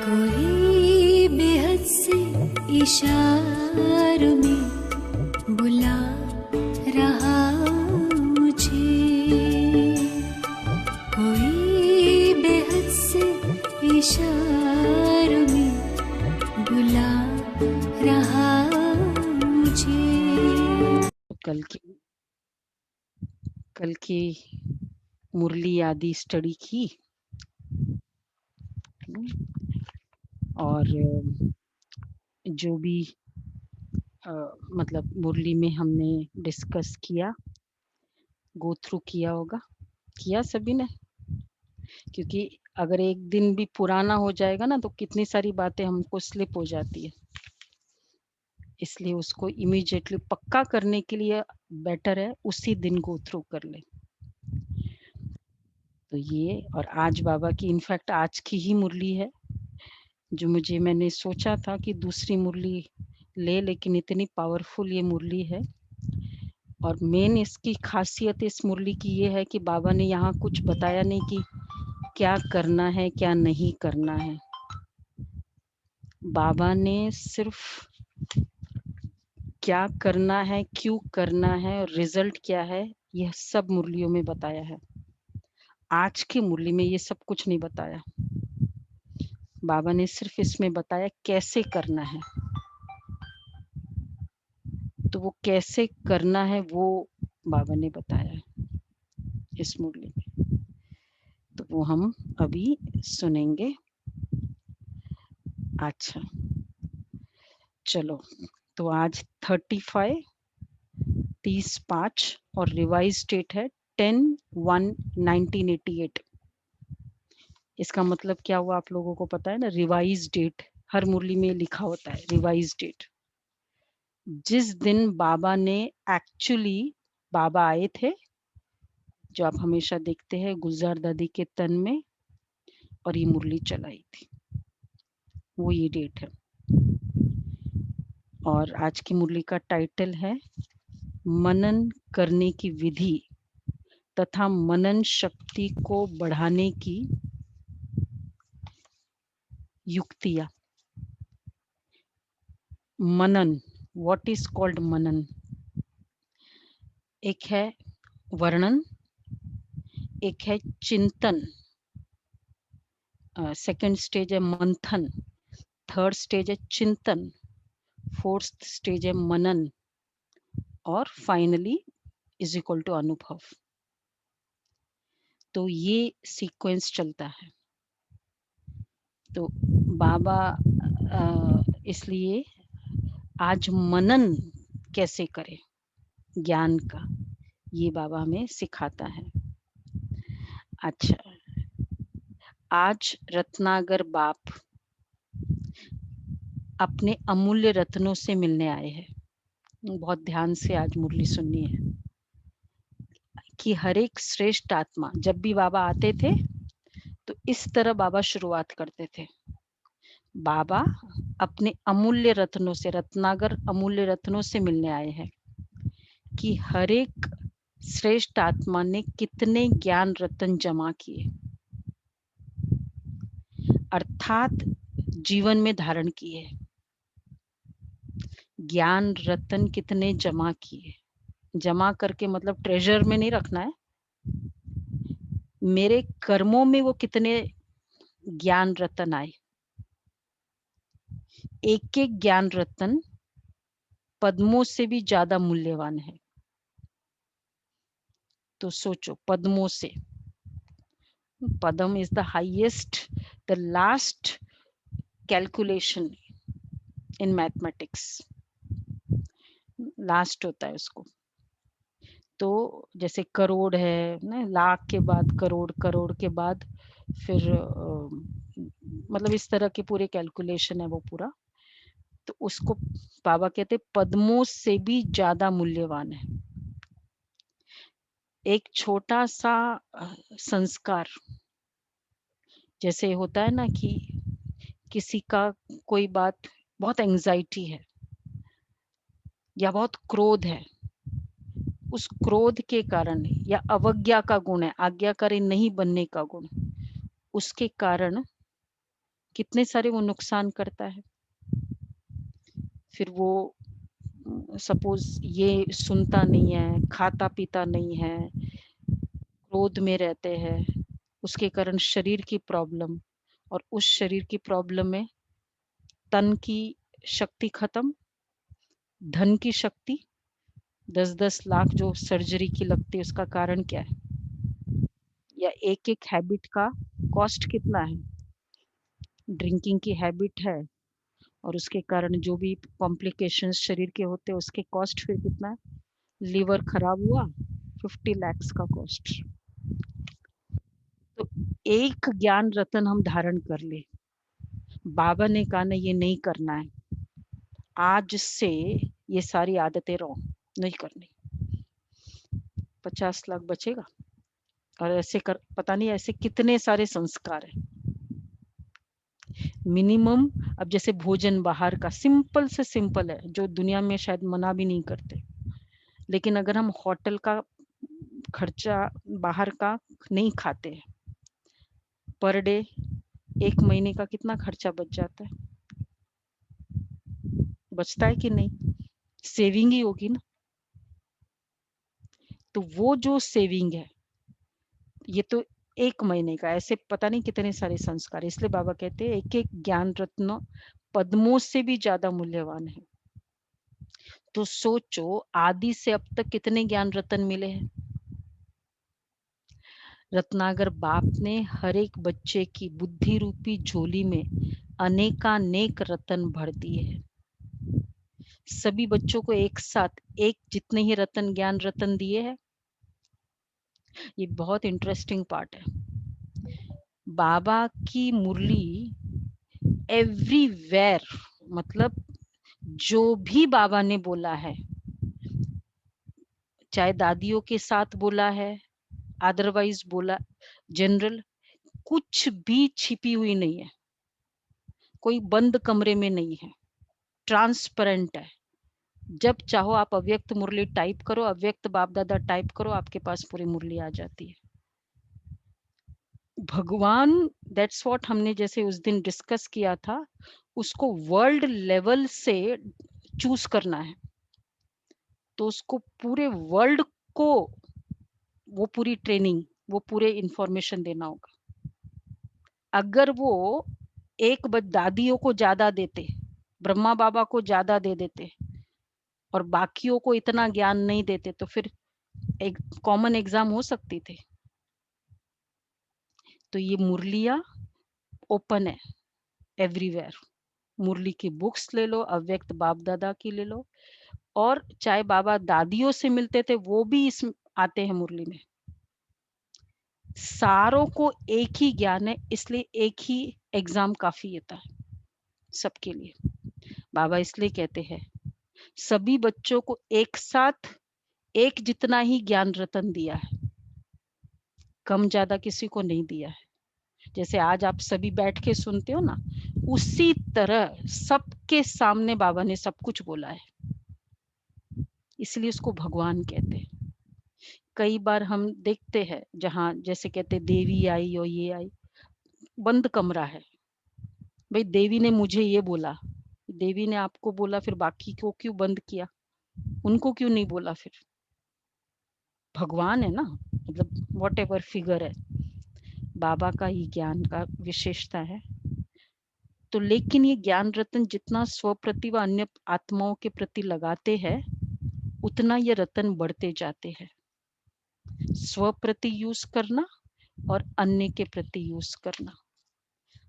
कोई बेहद से इशारों में बुला रहा मुझे, कोई बेहद से इशारों में बुला रहा मुझे। कल की मुरली आदि स्टडी की और जो भी मतलब मुरली में हमने डिस्कस किया, गो थ्रू किया होगा, किया सभी ने, क्योंकि अगर एक दिन भी पुराना हो जाएगा ना तो कितनी सारी बातें हमको स्लिप हो जाती है, इसलिए उसको इमीडिएटली पक्का करने के लिए बेटर है उसी दिन गो थ्रू कर ले। तो ये, और आज बाबा की इनफैक्ट आज की ही मुरली है, जो मैंने सोचा था कि दूसरी मुरली ले, लेकिन इतनी पावरफुल ये मुरली है। और मेन इसकी खासियत इस मुरली की ये है कि बाबा ने यहाँ कुछ बताया नहीं कि क्या करना है क्या नहीं करना है। बाबा ने सिर्फ क्या करना है, क्यों करना है और रिजल्ट क्या है, यह सब मुरलियों में बताया है। आज की मुरली में ये सब कुछ नहीं बताया। बाबा ने सिर्फ इसमें बताया कैसे करना है। तो वो कैसे करना है वो बाबा ने बताया है इस मुरली में, तो वो हम अभी सुनेंगे। अच्छा चलो, तो आज 30/5 और रिवाइज डेट है 10/1/1988। इसका मतलब क्या हुआ आप लोगों को पता है ना, रिवाइज डेट हर मुरली में लिखा होता है। रिवाइज डेट जिस दिन बाबा ने एक्चुअली, बाबा आए थे जो आप हमेशा देखते हैं गुलजार दादी के तन में, और ये मुरली चलाई थी, वो ये डेट है। और आज की मुरली का टाइटल है मनन करने की विधि तथा मनन शक्ति को बढ़ाने की युक्तियां। मनन, व्हाट इज कॉल्ड मनन? एक है वर्णन, एक है चिंतन, सेकंड स्टेज है मंथन, थर्ड स्टेज है चिंतन, फोर्थ स्टेज है मनन, और फाइनली इज इक्वल टू अनुभव। तो ये सीक्वेंस चलता है। तो बाबा इसलिए आज मनन कैसे करें ज्ञान का, ये बाबा हमें सिखाता है। अच्छा, आज रत्नागर बाप अपने अमूल्य रत्नों से मिलने आए हैं। बहुत ध्यान से आज मुरली सुननी है कि हर एक श्रेष्ठ आत्मा, जब भी बाबा आते थे तो इस तरह बाबा शुरुआत करते थे। बाबा अपने अमूल्य रत्नों से, रत्नागर अमूल्य रत्नों से मिलने आए हैं कि हर एक श्रेष्ठ आत्मा ने कितने ज्ञान रत्न जमा किए, अर्थात जीवन में धारण किए। ज्ञान रत्न कितने जमा किए, जमा करके मतलब ट्रेजर में नहीं रखना है, मेरे कर्मों में वो कितने ज्ञान रत्न आए। एक एक ज्ञान रत्न पद्मों से भी ज्यादा मूल्यवान है। तो सोचो, पद्मों से, पद्म is the highest, the last calculation in mathematics, last होता है उसको। तो जैसे करोड़ है ना, लाख के बाद करोड़, करोड़ के बाद फिर मतलब इस तरह के पूरे कैलकुलेशन है वो पूरा। तो उसको बाबा कहते पद्मों से भी ज्यादा मूल्यवान है। एक छोटा सा संस्कार, जैसे होता है ना कि किसी का कोई बात बहुत एंजाइटी है या बहुत क्रोध है, उस क्रोध के कारण या अवज्ञा का गुण है, आज्ञाकारी नहीं बनने का गुण, उसके कारण कितने सारे वो नुकसान करता है। फिर वो सपोज ये सुनता नहीं है, खाता पीता नहीं है, क्रोध में रहते हैं, उसके कारण शरीर की प्रॉब्लम, और उस शरीर की प्रॉब्लम में तन की शक्ति खत्म, धन की शक्ति 10-10 लाख जो सर्जरी की लगती है, उसका कारण क्या है? या एक एक हैबिट का कॉस्ट कितना है? ड्रिंकिंग की हैबिट है और उसके कारण जो भी कॉम्प्लिकेशंस शरीर के होते हैं उसके कॉस्ट फिर कितना है? लिवर खराब हुआ 50 lakhs का कॉस्ट। तो एक ज्ञान रतन हम धारण कर ले, बाबा ने कहा ना ये नहीं करना है, आज से ये सारी आदतें रहो, नहीं करनी, 50 लाख बचेगा। और ऐसे कर, पता नहीं ऐसे कितने सारे संस्कार है। मिनिमम, अब जैसे भोजन बाहर का सिंपल से सिंपल है जो दुनिया में शायद मना भी नहीं करते, लेकिन अगर हम होटल का खर्चा बाहर का नहीं खाते हैं, पर डे 1 महीने का कितना खर्चा बच जाता है? बचता है कि नहीं? सेविंग ही होगी ना। तो वो जो सेविंग है, ये तो 1 महीने का, ऐसे पता नहीं कितने सारे संस्कार। इसलिए बाबा कहते हैं एक एक ज्ञान रत्न पद्मों से भी ज्यादा मूल्यवान है। तो सोचो आदि से अब तक कितने ज्ञान रत्न मिले हैं। रत्नागर बाप ने हर एक बच्चे की बुद्धि रूपी झोली में अनेकानेक रत्न भर दिए हैं। सभी बच्चों को एक साथ एक जितने ही रत्न ज्ञान रत्न दिए हैं। ये बहुत इंटरेस्टिंग पार्ट है। बाबा की मुरली एवरीवेयर, मतलब जो भी बाबा ने बोला है, चाहे दादियों के साथ बोला है, अदरवाइज बोला, जनरल, कुछ भी छिपी हुई नहीं है, कोई बंद कमरे में नहीं है, ट्रांसपेरेंट है। जब चाहो आप अव्यक्त मुरली टाइप करो, अव्यक्त बाप दादा टाइप करो, आपके पास पूरी मुरली आ जाती है। भगवान, दैट्स व्हाट हमने जैसे उस दिन डिस्कस किया था, उसको वर्ल्ड लेवल से चूज करना है, तो उसको पूरे वर्ल्ड को वो पूरी ट्रेनिंग, वो पूरे इंफॉर्मेशन देना होगा। अगर वो एक दादियों को ज्यादा देते, ब्रह्मा बाबा को ज्यादा दे देते और बाकियों को इतना ज्ञान नहीं देते, तो फिर एक कॉमन एग्जाम हो सकती थी। तो ये मुरलिया ओपन है एवरीवेयर। मुरली की बुक्स ले लो, अव्यक्त बाप दादा की ले लो, और चाहे बाबा दादियों से मिलते थे वो भी इस आते हैं मुरली में। सारों को एक ही ज्ञान है, इसलिए एक ही एग्जाम काफी होता है सबके लिए। बाबा इसलिए कहते हैं सभी बच्चों को एक साथ एक जितना ही ज्ञान रतन दिया है, कम ज्यादा किसी को नहीं दिया है। जैसे आज आप सभी बैठ के सुनते हो ना, उसी तरह सबके सामने बाबा ने सब कुछ बोला है, इसलिए उसको भगवान कहते हैं। कई बार हम देखते हैं जहां जैसे कहते देवी आई और ये आई, बंद कमरा है, भाई देवी ने मुझे ये बोला, देवी ने आपको बोला, फिर बाकी को क्यों बंद किया, उनको क्यों नहीं बोला? फिर भगवान है ना, मतलब वॉट एवर फिगर है, बाबा का ही ज्ञान का विशेषता है। तो लेकिन ये ज्ञान रतन जितना स्वप्रति व अन्य आत्माओं के प्रति लगाते हैं, उतना ये रतन बढ़ते जाते हैं। स्वप्रति यूज करना और अन्य के प्रति यूज करना।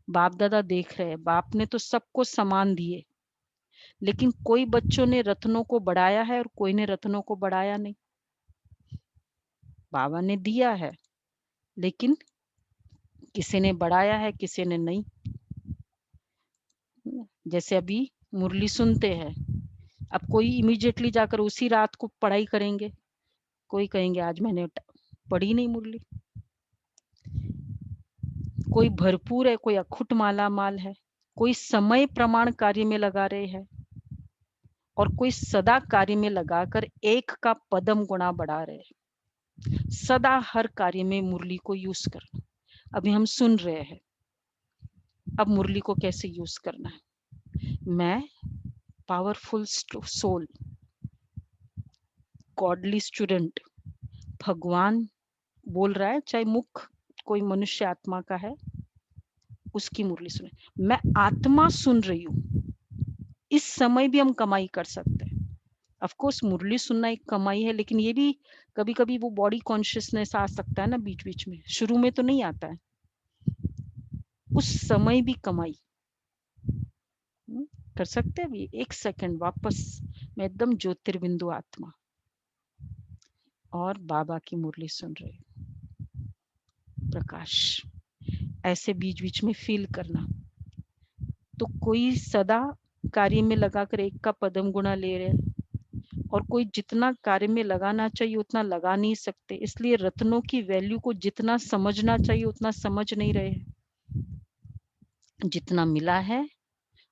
बाप दादा देख रहे हैं, बाप ने तो सबको समान दिए, लेकिन कोई बच्चों ने रत्नों को बढ़ाया है और कोई ने रत्नों को बढ़ाया नहीं। बाबा ने दिया है, लेकिन किसी ने बढ़ाया है, किसी ने नहीं। जैसे अभी मुरली सुनते हैं, अब कोई इमीडिएटली जाकर उसी रात को पढ़ाई करेंगे, कोई कहेंगे आज मैंने पढ़ी नहीं मुरली। कोई भरपूर है, कोई अखुट माला माल है, कोई समय प्रमाण कार्य में लगा रहे हैं, और कोई सदा कार्य में लगाकर एक का पदम गुणा बढ़ा रहे हैं। सदा हर कार्य में मुरली को यूज करना। अभी हम सुन रहे हैं, अब मुरली को कैसे यूज करना है। मैं पावरफुल सोल, गॉडली स्टूडेंट, भगवान बोल रहा है, चाहे मुख कोई मनुष्य आत्मा का है, उसकी मुरली सुने। मैं आत्मा सुन रही हूँ। इस समय भी हम कमाई कर सकते हैं। ऑफ कोर्स मुरली सुनना एक कमाई है, लेकिन ये भी कभी कभी वो बॉडी कॉन्शियसनेस आ सकता है ना बीच बीच में, शुरू में तो नहीं आता है, उस समय भी कमाई कर सकते हैं। अभी 1 सेकंड वापस मैं एकदम ज्योतिर्बिंदु आत्मा और बाबा की मुरली सुन रही हूँ, प्रकाश। ऐसे बीच बीच में फील करना। तो कोई सदा कार्य में लगाकर एक का पदम गुणा ले रहे हैं, और कोई जितना कार्य में लगाना चाहिए उतना लगा नहीं सकते, इसलिए रत्नों की वैल्यू को जितना समझना चाहिए उतना समझ नहीं रहे हैं। जितना मिला है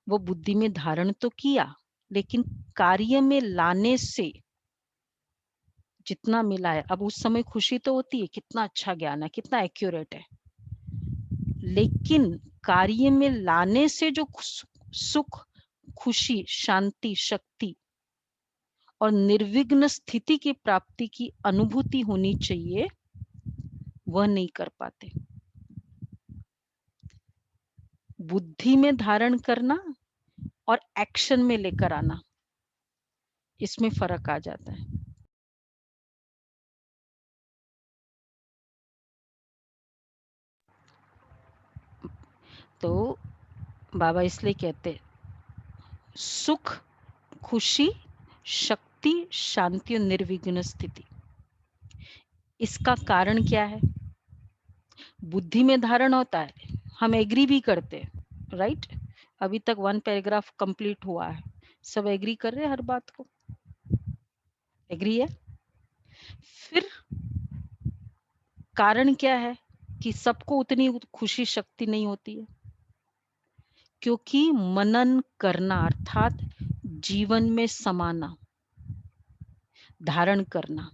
वो बुद्धि में धारण तो किया, लेकिन कार्य में लाने से जितना मिला है, अब उस समय खुशी तो होती है, कितना अच्छा ज्ञान है, कितना एक्यूरेट है, लेकिन कार्य में लाने से जो सुख, खुशी, शांति, शक्ति और निर्विघ्न स्थिति की प्राप्ति की अनुभूति होनी चाहिए, वह नहीं कर पाते। बुद्धि में धारण करना और एक्शन में लेकर आना, इसमें फर्क आ जाता है। तो बाबा इसलिए कहते सुख, खुशी, शक्ति, शांति और निर्विघ्न स्थिति। इसका कारण क्या है? बुद्धि में धारण होता है, हम एग्री भी करते हैं, राइट? अभी तक 1 पैराग्राफ कंप्लीट हुआ है, सब एग्री कर रहे हैं हर बात को, एग्री है। फिर कारण क्या है कि सबको उतनी खुशी शक्ति नहीं होती है? क्योंकि मनन करना अर्थात जीवन में समाना, धारण करना,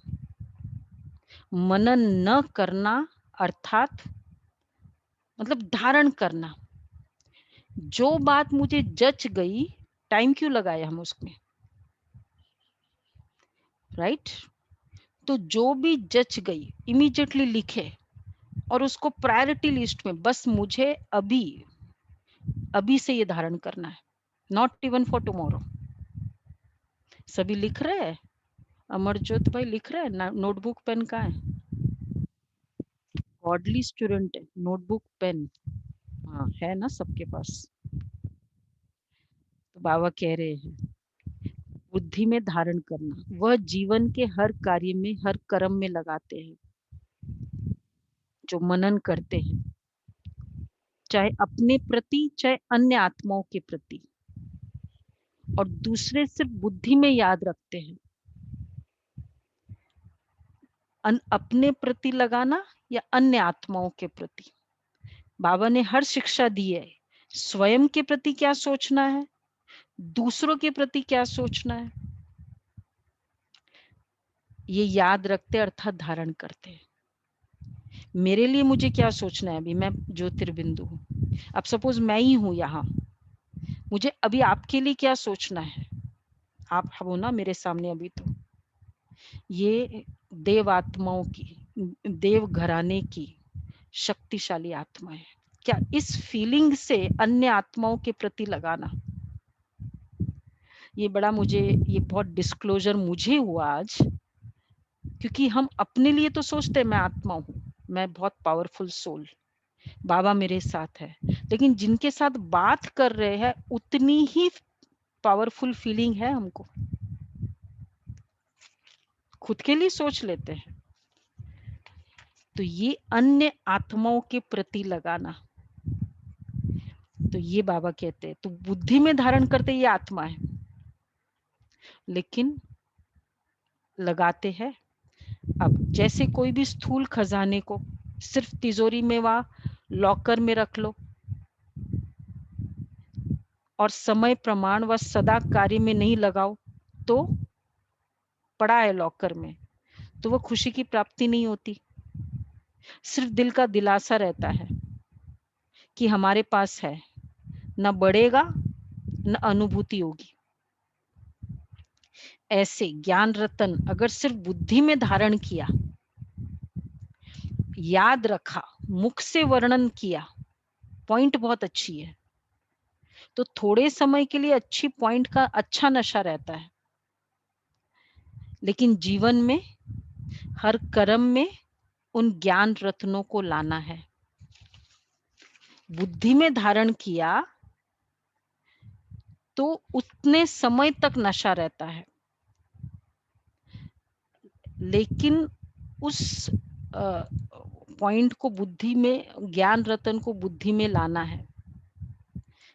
मनन न करना अर्थात मतलब धारण करना। जो बात मुझे जच गई, टाइम क्यों लगाए हम उसमें, राइट? तो जो भी जच गई इमीडिएटली लिखे और उसको प्रायोरिटी लिस्ट में, बस मुझे अभी से ये धारण करना है, नॉट इवन फॉर टुमारो। सभी लिख रहे हैं, अमरज्योत भाई लिख रहे हैं, नोटबुक पेन कहाँ है? गॉडली स्टूडेंट है, नोटबुक पेन हाँ है ना सबके पास। तो बाबा कह रहे हैं बुद्धि में धारण करना, वह जीवन के हर कार्य में, हर कर्म में लगाते हैं, जो मनन करते हैं, चाहे अपने प्रति चाहे अन्य आत्माओं के प्रति, और दूसरे सिर्फ बुद्धि में याद रखते हैं। अपने प्रति लगाना या अन्य आत्माओं के प्रति। बाबा ने हर शिक्षा दी है, स्वयं के प्रति क्या सोचना है, दूसरों के प्रति क्या सोचना है, ये याद रखते अर्थात धारण करते हैं। मेरे लिए मुझे क्या सोचना है, अभी मैं ज्योतिर्बिंदु हूँ, अब सपोज मैं ही हूँ यहाँ, मुझे अभी आपके लिए क्या सोचना है? आप हो ना मेरे सामने अभी, तो ये देव आत्माओं की, देव घराने की शक्तिशाली आत्मा है, क्या इस फीलिंग से अन्य आत्माओं के प्रति लगाना, ये बड़ा मुझे, ये बहुत डिस्क्लोजर मुझे हुआ आज, क्योंकि हम अपने लिए तो सोचते हैं मैं आत्मा हूँ, मैं बहुत पावरफुल सोल, बाबा मेरे साथ है, लेकिन जिनके साथ बात कर रहे हैं उतनी ही पावरफुल फीलिंग है हमको, खुद के लिए सोच लेते हैं। तो ये अन्य आत्माओं के प्रति लगाना, तो ये बाबा कहते हैं, तो बुद्धि में धारण करते ये आत्मा है, लेकिन लगाते हैं। अब जैसे कोई भी स्थूल खजाने को सिर्फ तिजोरी में व लॉकर में रख लो और समय प्रमाण व सदा कार्य में नहीं लगाओ, तो पड़ा है लॉकर में, तो वो खुशी की प्राप्ति नहीं होती, सिर्फ दिल का दिलासा रहता है कि हमारे पास है, न बढ़ेगा न अनुभूति होगी। ऐसे ज्ञान रतन अगर सिर्फ बुद्धि में धारण किया, याद रखा, मुख से वर्णन किया, पॉइंट बहुत अच्छी है, तो थोड़े समय के लिए अच्छी पॉइंट का अच्छा नशा रहता है, लेकिन जीवन में हर कर्म में उन ज्ञान रत्नों को लाना है। बुद्धि में धारण किया तो उतने समय तक नशा रहता है, लेकिन उस पॉइंट को बुद्धि में, ज्ञान रतन को बुद्धि में लाना है,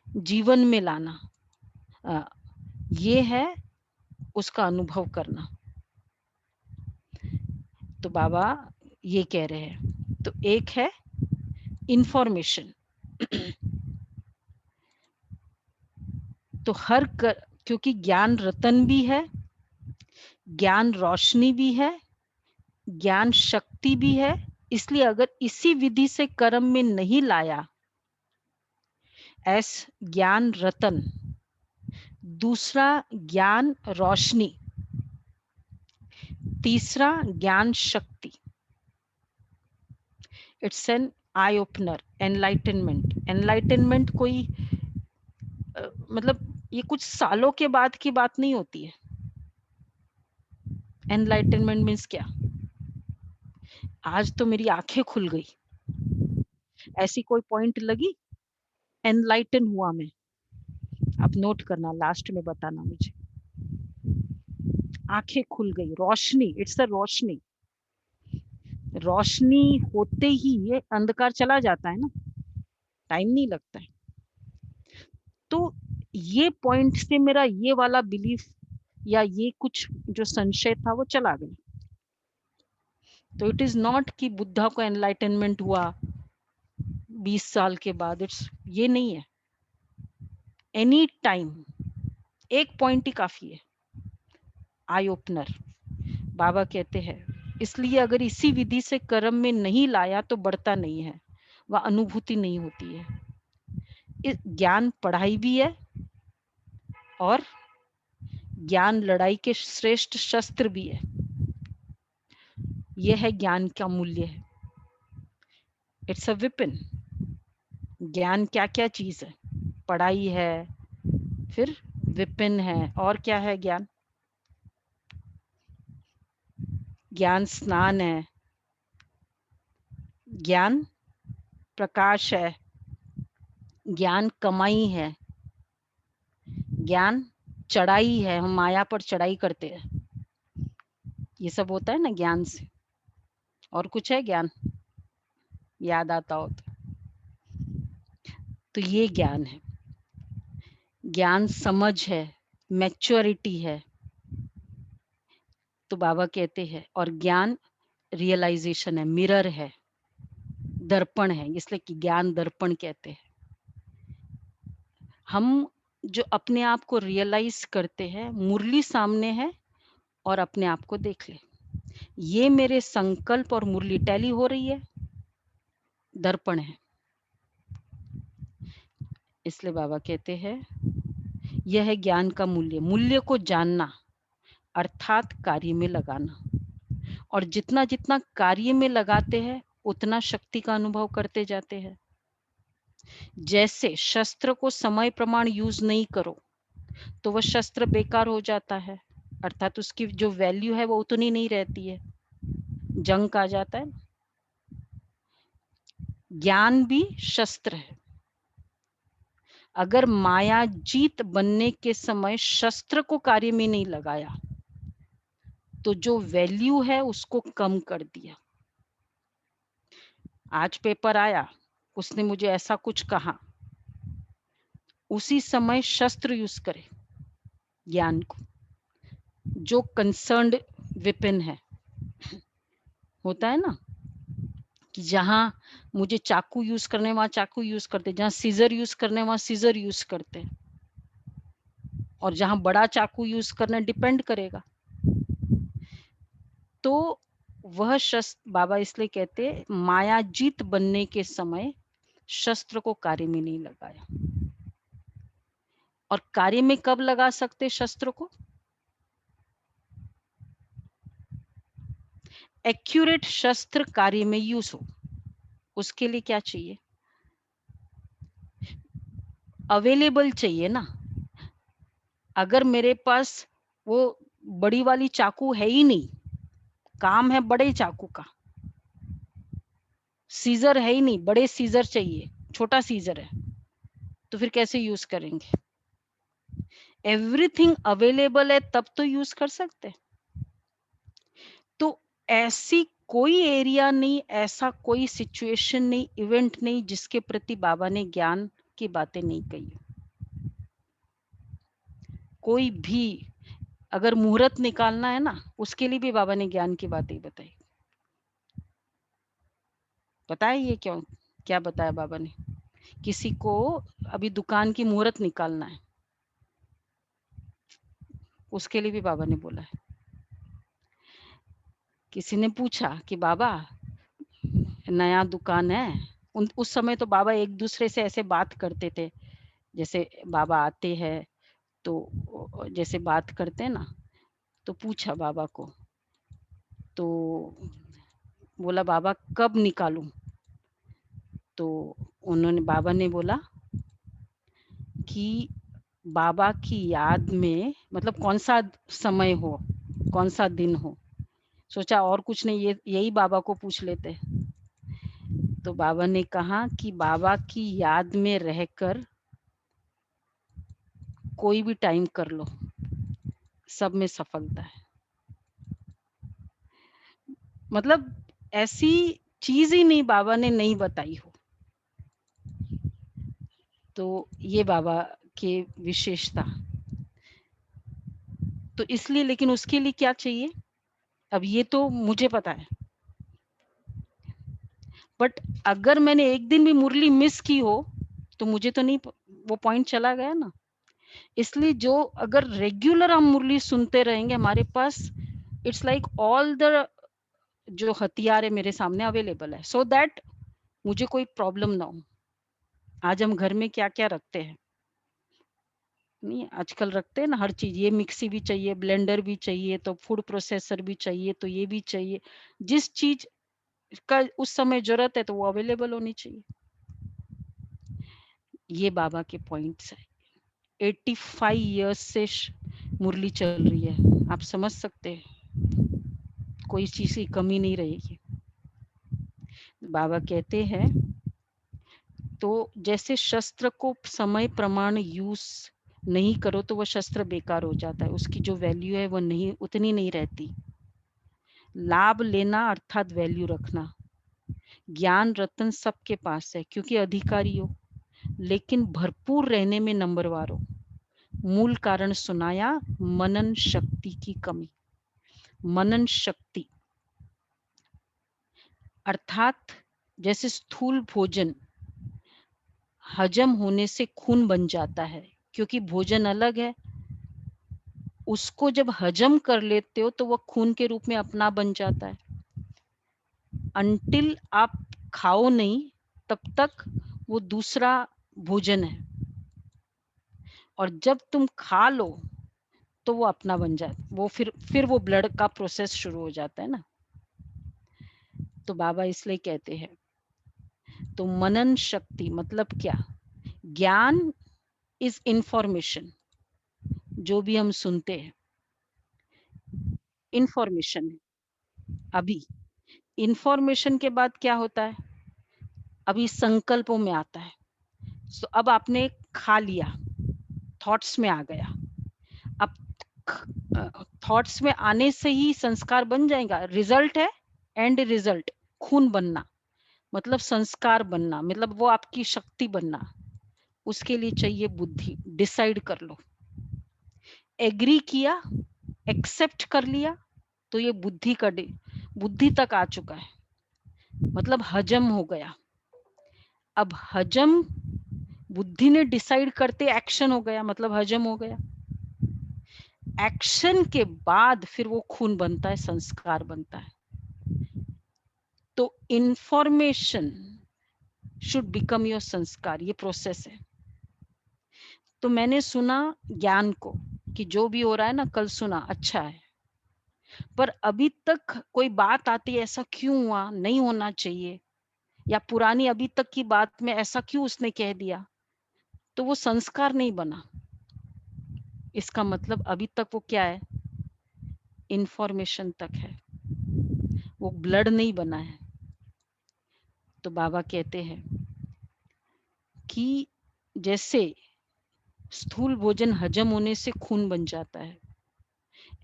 जीवन में लाना, ये है उसका अनुभव करना। तो बाबा ये कह रहे हैं, तो एक है इंफॉर्मेशन, तो क्योंकि ज्ञान रतन भी है, ज्ञान रोशनी भी है, ज्ञान शक्ति भी है, इसलिए अगर इसी विधि से कर्म में नहीं लाया, ऐस ज्ञान रतन, दूसरा ज्ञान रोशनी, तीसरा ज्ञान शक्ति, it's an eye opener, enlightenment. Enlightenment कोई मतलब ये कुछ सालों के बाद की बात नहीं होती है। एनलाइटनमेंट मीन्स क्या, आज तो मेरी आंखें खुल गई, ऐसी कोई पॉइंट लगी, एनलाइटन हुआ मैं। आप नोट करना, लास्ट में बताना मुझे, आंखें खुल गई, रोशनी, इट्स अ रोशनी। रोशनी होते ही ये अंधकार चला जाता है ना, टाइम नहीं लगता है। तो ये पॉइंट से मेरा ये वाला बिलीफ या ये कुछ जो संशय था वो चला गया। तो इट इज नॉट कि बुद्धा को एनलाइटनमेंट हुआ 20 साल के बाद, इट्स ये नहीं है, एनी टाइम एक पॉइंट ही काफी है, आई ओपनर। बाबा कहते हैं इसलिए अगर इसी विधि से कर्म में नहीं लाया तो बढ़ता नहीं है, वह अनुभूति नहीं होती है। इस ज्ञान पढ़ाई भी है और ज्ञान लड़ाई के श्रेष्ठ शस्त्र भी है। यह है ज्ञान का मूल्य है, इट्स अ वेपन। ज्ञान क्या क्या चीज है, पढ़ाई है, फिर वेपन है, और क्या है ज्ञान? ज्ञान स्नान है, ज्ञान प्रकाश है, ज्ञान कमाई है, ज्ञान चढ़ाई है, हम माया पर चढ़ाई करते हैं, ये सब होता है ना ज्ञान से। और कुछ है ज्ञान, याद आता हो तो ये ज्ञान है। ज्ञान समझ है, मैच्योरिटी है। तो बाबा कहते हैं, और ज्ञान रियलाइजेशन है, मिरर है, दर्पण है, इसलिए कि ज्ञान दर्पण कहते हैं। हम जो अपने आप को रियलाइज करते हैं, मुरली सामने है और अपने आप को देख ले, ये मेरे संकल्प और मुरली टैली हो रही है, दर्पण है। इसलिए बाबा कहते हैं यह है ज्ञान का मूल्य। मूल्य को जानना अर्थात कार्य में लगाना, और जितना जितना कार्य में लगाते हैं उतना शक्ति का अनुभव करते जाते हैं। जैसे शस्त्र को समय प्रमाण यूज नहीं करो तो वह शस्त्र बेकार हो जाता है, अर्थात उसकी जो वैल्यू है वो उतनी नहीं रहती है, जंग आ जाता है। ज्ञान भी शस्त्र है। अगर माया जीत बनने के समय शस्त्र को कार्य में नहीं लगाया तो जो वैल्यू है उसको कम कर दिया। आज पेपर आया, उसने मुझे ऐसा कुछ कहा, उसी समय शस्त्र यूज करे ज्ञान को, जो कंसर्न्ड विपिन है। होता है ना कि जहां मुझे चाकू यूज करने वहां चाकू यूज करते, जहां सीजर यूज करने वहां सीजर यूज करते, और जहां बड़ा चाकू यूज करना डिपेंड करेगा। तो वह शस्त्र, बाबा इसलिए कहते मायाजीत बनने के समय शस्त्र को कार्य में नहीं लगाया। और कार्य में कब लगा सकते शस्त्र को? एक्यूरेट शस्त्र कार्य में यूज हो, उसके लिए क्या चाहिए? अवेलेबल चाहिए ना। अगर मेरे पास वो बड़ी वाली चाकू है ही नहीं, काम है बड़े चाकू का, सीजर है ही नहीं, बड़े सीजर चाहिए, छोटा सीजर है, तो फिर कैसे यूज करेंगे? एवरीथिंग अवेलेबल है तब तो यूज कर सकते। तो ऐसी कोई एरिया नहीं, ऐसा कोई सिचुएशन नहीं, इवेंट नहीं जिसके प्रति बाबा ने ज्ञान की बातें नहीं कही। कोई भी, अगर मुहूर्त निकालना है ना, उसके लिए भी बाबा ने ज्ञान की बातें बताई। पता है ये क्यों, क्या बताया बाबा ने? किसी को अभी दुकान की मुहूर्त निकालना है, उसके लिए भी बाबा ने बोला है। किसी ने पूछा कि बाबा नया दुकान है, उस समय तो बाबा एक दूसरे से ऐसे बात करते थे, जैसे बाबा आते हैं तो जैसे बात करते हैं ना, तो पूछा बाबा को, तो बोला बाबा कब निकालूं? तो उन्होंने, बाबा ने बोला कि बाबा की याद में, मतलब कौन सा समय हो, कौन सा दिन हो। सोचा और कुछ नहीं, ये यही बाबा को पूछ लेते। तो बाबा ने कहा कि बाबा की याद में रहकर कोई भी टाइम कर लो, सब में सफलता है। मतलब ऐसी चीज ही नहीं बाबा ने नहीं बताई हो। तो ये बाबा की विशेषता। तो इसलिए, लेकिन उसके लिए क्या चाहिए? अब ये तो मुझे पता है, बट अगर मैंने एक दिन भी मुरली मिस की हो तो मुझे तो नहीं, वो पॉइंट चला गया ना। इसलिए जो, अगर रेगुलर हम मुरली सुनते रहेंगे, हमारे पास इट्स लाइक ऑल द जो हथियार है मेरे सामने अवेलेबल है, सो दैट मुझे कोई प्रॉब्लम ना हो। आज हम घर में क्या क्या रखते हैं, नहीं आजकल रखते हैं ना हर चीज, ये मिक्सी भी चाहिए, ब्लेंडर भी चाहिए, तो फूड प्रोसेसर भी चाहिए, तो ये भी चाहिए। जिस चीज का उस समय जरूरत है तो वो अवेलेबल होनी चाहिए। ये बाबा के पॉइंट्स है। 85 इयर्स से मुरली चल रही है, आप समझ सकते हैं, कोई चीज की कमी नहीं रहेगी। बाबा कहते हैं, तो जैसे शस्त्र को समय प्रमाण यूज नहीं करो तो वह शस्त्र बेकार हो जाता है, उसकी जो वैल्यू है वो नहीं, उतनी नहीं रहती। लाभ लेना अर्थात वैल्यू रखना। ज्ञान रतन सबके पास है क्योंकि अधिकारी हो, लेकिन भरपूर रहने में नंबरवार हो। मूल कारण सुनाया, मनन शक्ति की कमी। मनन शक्ति अर्थात जैसे स्थूल भोजन हजम होने से खून बन जाता है, क्योंकि भोजन अलग है, उसको जब हजम कर लेते हो तो वह खून के रूप में अपना बन जाता है। अनटिल आप खाओ नहीं तब तक वो दूसरा भोजन है, और जब तुम खा लो तो वो अपना बन जाता, वो फिर वो ब्लड का प्रोसेस शुरू हो जाता है ना। तो बाबा इसलिए कहते हैं, तो मनन शक्ति मतलब क्या? ज्ञान इज इंफॉर्मेशन, जो भी हम सुनते हैं इंफॉर्मेशन है। अभी इंफॉर्मेशन के बाद क्या होता है? अभी संकल्पों में आता है। तो अब आपने खा लिया, थॉट्स में आ गया, अब थॉट्स में आने से ही संस्कार बन जाएगा। रिजल्ट है, एंड रिजल्ट खून बनना, मतलब संस्कार बनना, मतलब वो आपकी शक्ति बनना, उसके लिए चाहिए बुद्धि। डिसाइड कर लो, एग्री किया, एक्सेप्ट कर लिया, तो ये बुद्धि का बुद्धि तक आ चुका है, मतलब हजम हो गया। अब हजम, बुद्धि ने डिसाइड करते एक्शन हो गया, मतलब हजम हो गया। एक्शन के बाद फिर वो खून बनता है, संस्कार बनता है। तो इंफॉर्मेशन शुड बिकम योर संस्कार, ये प्रोसेस है। तो मैंने सुना ज्ञान को कि जो भी हो रहा है ना, कल सुना अच्छा है, पर अभी तक कोई बात आती है ऐसा क्यों हुआ, नहीं होना चाहिए, या पुरानी अभी तक की बात में ऐसा क्यों उसने कह दिया, तो वो संस्कार नहीं बना। इसका मतलब अभी तक वो क्या है, इंफॉर्मेशन तक है, वो ब्लड नहीं बना है। तो बाबा कहते हैं कि जैसे स्थूल भोजन हजम होने से खून बन जाता है,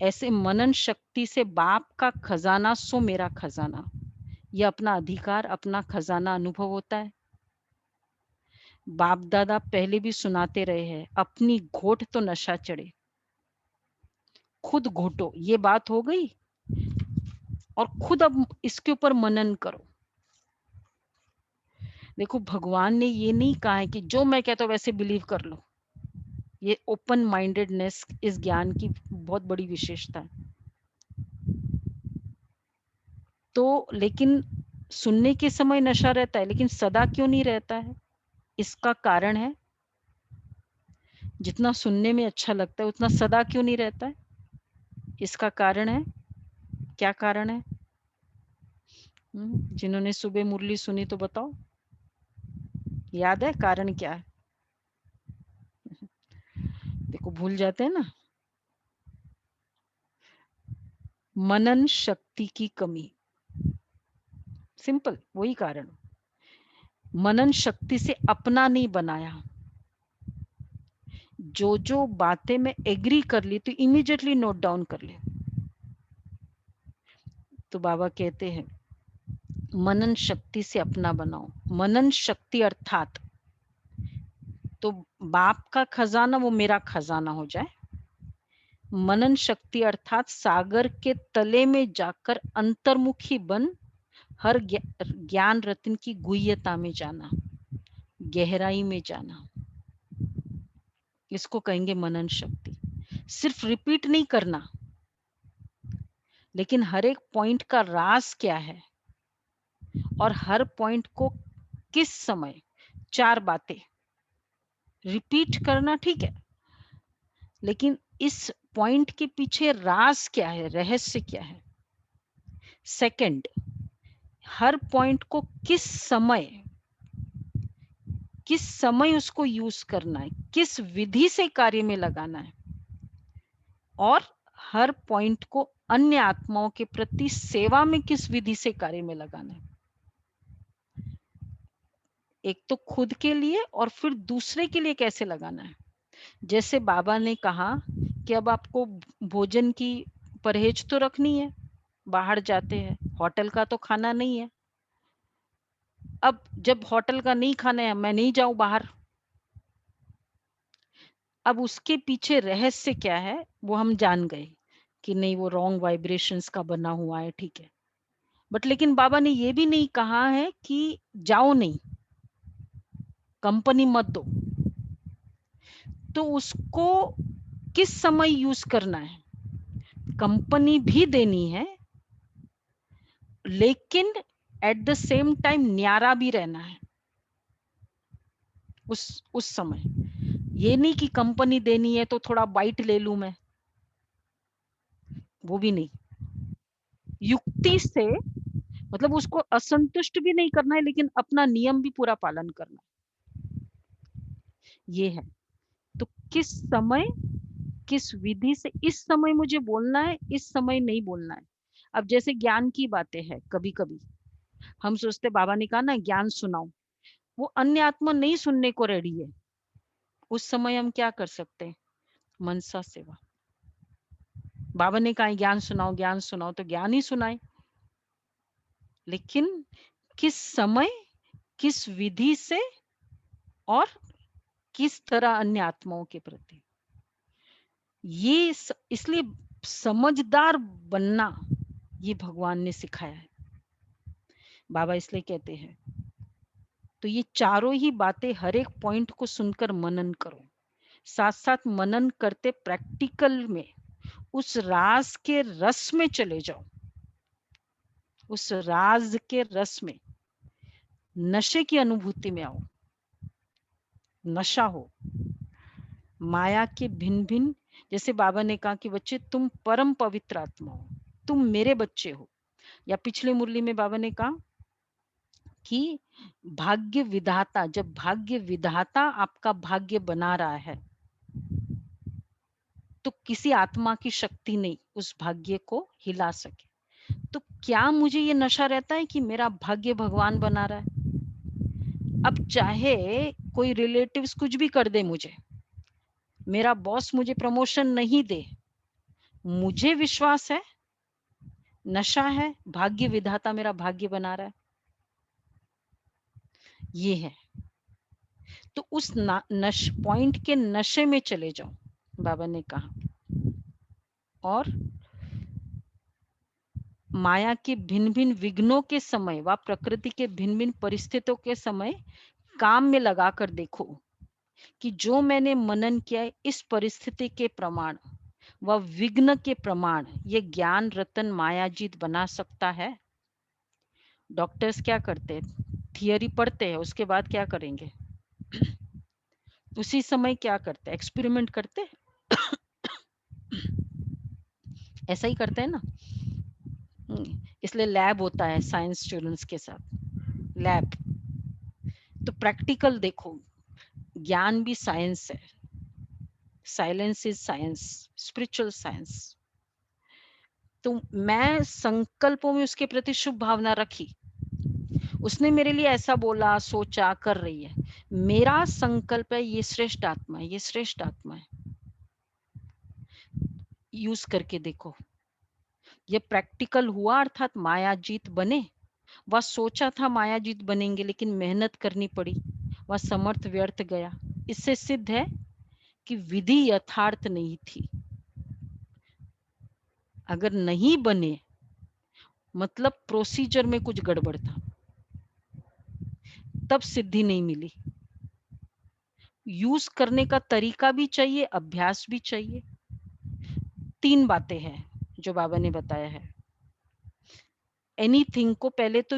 ऐसे मनन शक्ति से बाप का खजाना सो मेरा खजाना, यह अपना अधिकार, अपना खजाना अनुभव होता है। बाप दादा पहले भी सुनाते रहे हैं, अपनी घोट तो नशा चढ़े, खुद घोटो, ये बात हो गई, और खुद अब इसके ऊपर मनन करो। देखो भगवान ने ये नहीं कहा है कि जो मैं कहता हूं वैसे बिलीव कर लो। ये ओपन माइंडेडनेस इस ज्ञान की बहुत बड़ी विशेषता है। तो लेकिन सुनने के समय नशा रहता है, लेकिन सदा क्यों नहीं रहता है? इसका कारण है, जितना सुनने में अच्छा लगता है उतना सदा क्यों नहीं रहता है? इसका कारण है, क्या कारण है? जिन्होंने सुबह मुरली सुनी तो बताओ, याद है कारण क्या है? देखो भूल जाते हैं ना, मनन शक्ति की कमी, सिंपल वही कारण। मनन शक्ति से अपना नहीं बनाया, जो जो बातें मैं एग्री कर ली तो इमीडिएटली नोट डाउन कर ले। तो बाबा कहते हैं मनन शक्ति से अपना बनाओ। मनन शक्ति अर्थात तो बाप का खजाना वो मेरा खजाना हो जाए। मनन शक्ति अर्थात सागर के तले में जाकर अंतर्मुखी बन हर ज्ञान रत्न की गुह्यता में जाना, गहराई में जाना, इसको कहेंगे मनन शक्ति। सिर्फ रिपीट नहीं करना, लेकिन हर एक पॉइंट का राज क्या है और हर पॉइंट को किस समय, चार बातें रिपीट करना ठीक है, लेकिन इस पॉइंट के पीछे राज क्या है, रहस्य क्या है। सेकंड, हर पॉइंट को किस समय उसको यूज करना है, किस विधि से कार्य में लगाना है, और हर पॉइंट को अन्य आत्माओं के प्रति सेवा में किस विधि से कार्य में लगाना है। एक तो खुद के लिए और फिर दूसरे के लिए कैसे लगाना है। जैसे बाबा ने कहा कि अब आपको भोजन की परहेज तो रखनी है, बाहर जाते हैं, होटल का तो खाना नहीं है। अब जब होटल का नहीं खाना है, मैं नहीं जाऊं बाहर। अब उसके पीछे रहस्य क्या है वो हम जान गए कि नहीं, वो रॉन्ग वाइब्रेशंस का बना हुआ है, ठीक है। बट लेकिन बाबा ने ये भी नहीं कहा है कि जाओ नहीं, कंपनी मत दो। तो उसको किस समय यूज करना है, कंपनी भी देनी है, लेकिन एट द सेम टाइम न्यारा भी रहना है उस समय। ये नहीं कि कंपनी देनी है तो थोड़ा बाइट ले लूं मैं, वो भी नहीं। युक्ति से मतलब उसको असंतुष्ट भी नहीं करना है, लेकिन अपना नियम भी पूरा पालन करना है, ये है। तो किस समय, किस विधि से, इस समय मुझे बोलना है, इस समय नहीं बोलना है। अब जैसे ज्ञान की बातें हैं, कभी कभी हम सोचते बाबा ने कहा ना ज्ञान सुनाओ, वो अन्य आत्मा नहीं सुनने को रेडी है, उस समय हम क्या कर सकते हैं, मनसा सेवा। बाबा ने कहा ज्ञान सुनाओ, ज्ञान सुनाओ, तो ज्ञान ही सुनाए। लेकिन किस समय, किस विधि से और किस तरह अन्य आत्माओं के प्रति। इसलिए समझदार बनना ये भगवान ने सिखाया है। बाबा इसलिए कहते हैं, तो ये चारों ही बातें हर एक पॉइंट को सुनकर मनन करो, साथ साथ मनन करते प्रैक्टिकल में उस राज के रस में चले जाओ, उस राज के रस में, नशे की अनुभूति में आओ, नशा हो माया के भिन्न भिन्न। जैसे बाबा ने कहा कि बच्चे तुम परम पवित्र आत्मा हो, तुम मेरे बच्चे हो। या पिछले मुरली में बाबा ने कहा कि भाग्य विधाता, जब भाग्य विधाता आपका भाग्य बना रहा है तो किसी आत्मा की शक्ति नहीं उस भाग्य को हिला सके। तो क्या मुझे ये नशा रहता है कि मेरा भाग्य भगवान बना रहा है? अब चाहे कोई रिलेटिव्स कुछ भी कर दे, मुझे मेरा बॉस मुझे प्रमोशन नहीं दे, मुझे विश्वास है नशा है, भाग्य विधाता मेरा भाग्य बना रहा है। ये है, तो उस पॉइंट के नशे में चले जाओ, बाबा ने कहा। और माया के भिन्न भिन्न विघ्नों के समय व प्रकृति के भिन्न भिन्न परिस्थितियों के समय काम में लगा कर देखो कि जो मैंने मनन किया है इस परिस्थिति के प्रमाण व विघ्न के प्रमाण ये ज्ञान रतन मायाजीत बना सकता है। डॉक्टर्स क्या करते हैं, थियरी पढ़ते हैं, उसके बाद क्या करेंगे, उसी समय क्या करते हैं, एक्सपेरिमेंट करते हैं। ऐसा ही करते हैं ना। इसलिए लैब होता है साइंस स्टूडेंट्स के साथ, लैब। तो प्रैक्टिकल देखो, ज्ञान भी साइंस है, silence is science, spiritual science. तो मैं संकल्पों में उसके प्रति शुभ भावना रखी, उसने मेरे लिए ऐसा बोला, सोचा, कर रही है, मेरा संकल्प है ये श्रेष्ठ आत्मा है, ये श्रेष्ठ आत्मा है। यूज करके देखो, ये प्रैक्टिकल हुआ, अर्थात मायाजीत बने। वह सोचा था मायाजीत बनेंगे, लेकिन मेहनत करनी पड़ी, वह समर्थ व्यर्थ गया। इससे सिद्ध है कि विधि यथार्थ नहीं थी। अगर नहीं बने मतलब प्रोसीजर में कुछ गड़बड़ था, तब सिद्धि नहीं मिली। यूज करने का तरीका भी चाहिए, अभ्यास भी चाहिए। 3 बातें हैं जो बाबा ने बताया है। एनीथिंग को पहले तो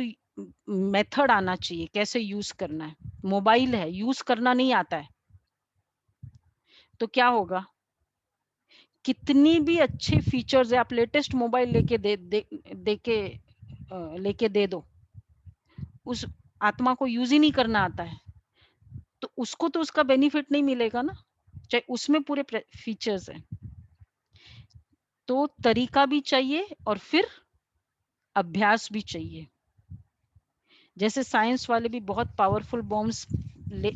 मेथड आना चाहिए, कैसे यूज करना है। मोबाइल है, यूज करना नहीं आता है तो क्या होगा, कितनी भी अच्छे फीचर्स है, आप लेटेस्ट मोबाइल लेके लेके दे दो, उस आत्मा को यूज ही नहीं करना आता है तो उसको तो उसका बेनिफिट नहीं मिलेगा ना, चाहे उसमें पूरे फीचर्स हैं। तो तरीका भी चाहिए और फिर अभ्यास भी चाहिए। जैसे साइंस वाले भी बहुत पावरफुल बॉम्ब्स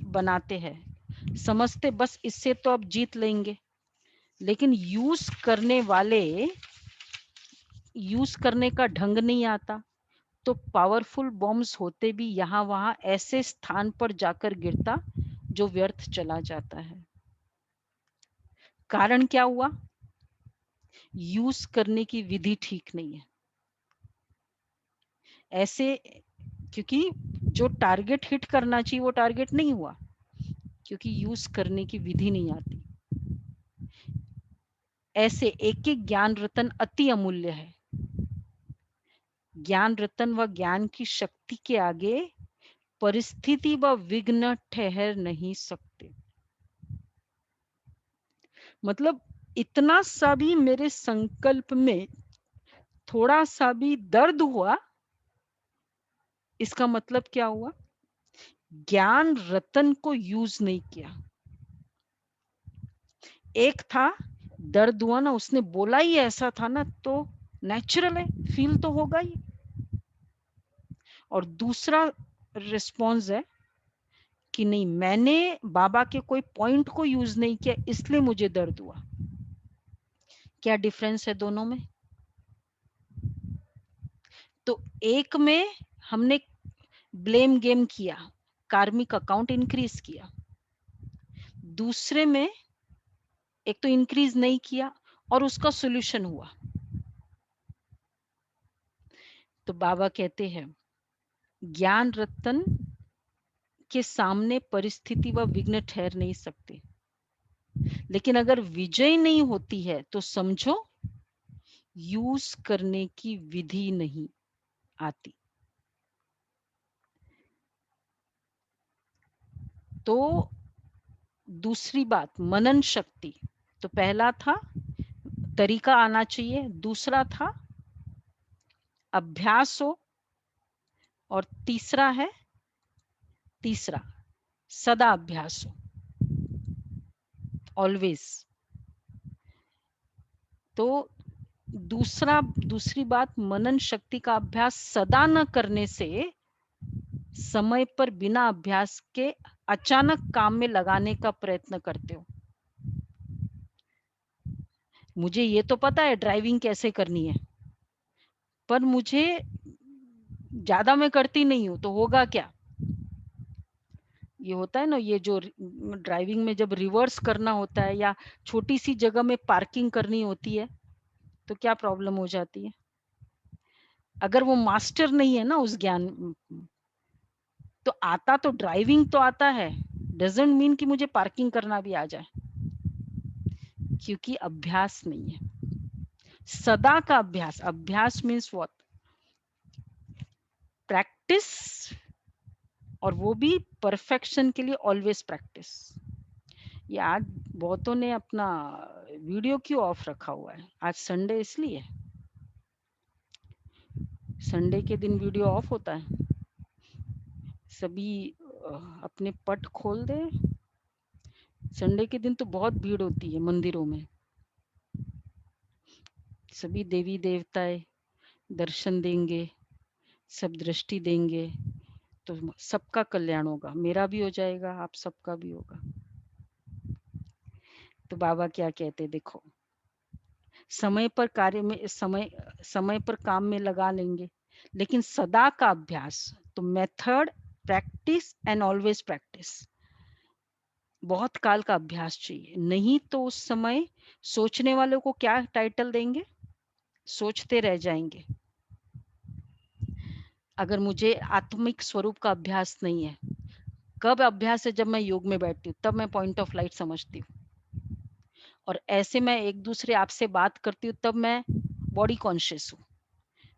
बनाते हैं, समझते बस इससे तो अब जीत लेंगे, लेकिन यूज करने वाले यूज करने का ढंग नहीं आता, तो पावरफुल बॉम्ब्स होते भी यहाँ वहां ऐसे स्थान पर जाकर गिरता जो व्यर्थ चला जाता है। कारण क्या हुआ, यूज करने की विधि ठीक नहीं है। ऐसे क्योंकि जो टारगेट हिट करना चाहिए वो टारगेट नहीं हुआ, क्योंकि यूज करने की विधि नहीं आती। ऐसे एक एक ज्ञान रतन अति अमूल्य है। ज्ञान रतन व ज्ञान की शक्ति के आगे परिस्थिति व विघ्न ठहर नहीं सकते। मतलब इतना सा भी मेरे संकल्प में थोड़ा सा भी दर्द हुआ, इसका मतलब क्या हुआ, ज्ञान रतन को यूज नहीं किया। एक था दर्द हुआ ना, उसने बोला ही ऐसा था ना, तो नेचुरल है, फील तो होगा ही। और दूसरा रिस्पॉन्स है कि नहीं, मैंने बाबा के कोई पॉइंट को यूज नहीं किया इसलिए मुझे दर्द हुआ। क्या डिफरेंस है दोनों में? तो एक में हमने ब्लेम गेम किया, कार्मिक अकाउंट इंक्रीज किया। दूसरे में एक तो इंक्रीज नहीं किया और उसका सॉल्यूशन हुआ। तो बाबा कहते हैं ज्ञान रतन के सामने परिस्थिति व विघ्न ठहर नहीं सकते, लेकिन अगर विजय नहीं होती है तो समझो यूज करने की विधि नहीं आती। तो दूसरी बात मनन शक्ति, तो पहला था तरीका आना चाहिए, दूसरा था अभ्यास हो, और तीसरा सदा अभ्यास हो, ऑलवेज। तो दूसरी बात, मनन शक्ति का अभ्यास सदा न करने से समय पर बिना अभ्यास के अचानक काम में लगाने का प्रयत्न करते हो। मुझे ये तो पता है ड्राइविंग कैसे करनी है, पर मुझे ज्यादा मैं करती नहीं हूं तो होगा क्या। ये होता है ना, ये जो ड्राइविंग में जब रिवर्स करना होता है या छोटी सी जगह में पार्किंग करनी होती है तो क्या प्रॉब्लम हो जाती है। अगर वो मास्टर नहीं है ना उस ज्ञान, तो आता तो ड्राइविंग तो आता है, डजंट मीन कि मुझे पार्किंग करना भी आ जाए, क्योंकि अभ्यास नहीं है। सदा का अभ्यास, अभ्यास मीन्स व्हाट, प्रैक्टिस, और वो भी परफेक्शन के लिए ऑलवेज प्रैक्टिस। ये आज बहुतों ने अपना वीडियो क्यों ऑफ रखा हुआ है, आज संडे इसलिए, संडे के दिन वीडियो ऑफ होता है। सभी अपने पट खोल दे। संडे के दिन तो बहुत भीड़ होती है मंदिरों में, सभी देवी देवताएं दर्शन देंगे, सब दृष्टि देंगे, तो सबका कल्याण होगा, मेरा भी हो जाएगा, आप सबका भी होगा। तो बाबा क्या कहते देखो, समय पर कार्य में समय पर काम में लगा लेंगे, लेकिन सदा का अभ्यास, तो method, practice and always practice, बहुत काल का अभ्यास चाहिए। नहीं तो उस समय सोचने वालों को क्या टाइटल देंगे, सोचते रह जाएंगे। अगर मुझे आत्मिक स्वरूप का अभ्यास नहीं है, कब अभ्यास है, जब मैं योग में बैठती हूँ तब मैं पॉइंट ऑफ लाइट समझती हूँ, और ऐसे मैं एक दूसरे आपसे बात करती हूँ तब मैं बॉडी कॉन्शियस हूँ,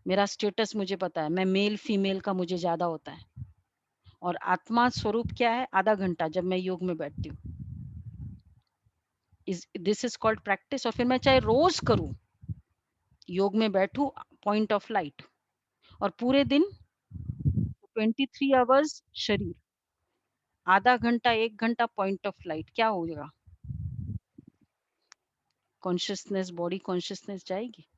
मेरा स्टेटस मुझे पता है, मैं मेल फीमेल का मुझे ज्यादा होता है। और आत्मा स्वरूप क्या है, आधा घंटा जब मैं योग में बैठती हूँ, दिस इज कॉल्ड प्रैक्टिस। और फिर मैं चाहे रोज करूं, योग में बैठूं पॉइंट ऑफ लाइट, और पूरे दिन 23 आवर्स शरीर, आधा घंटा 1 घंटा पॉइंट ऑफ लाइट, क्या होगा, कॉन्शियसनेस, बॉडी कॉन्शियसनेस जाएगी।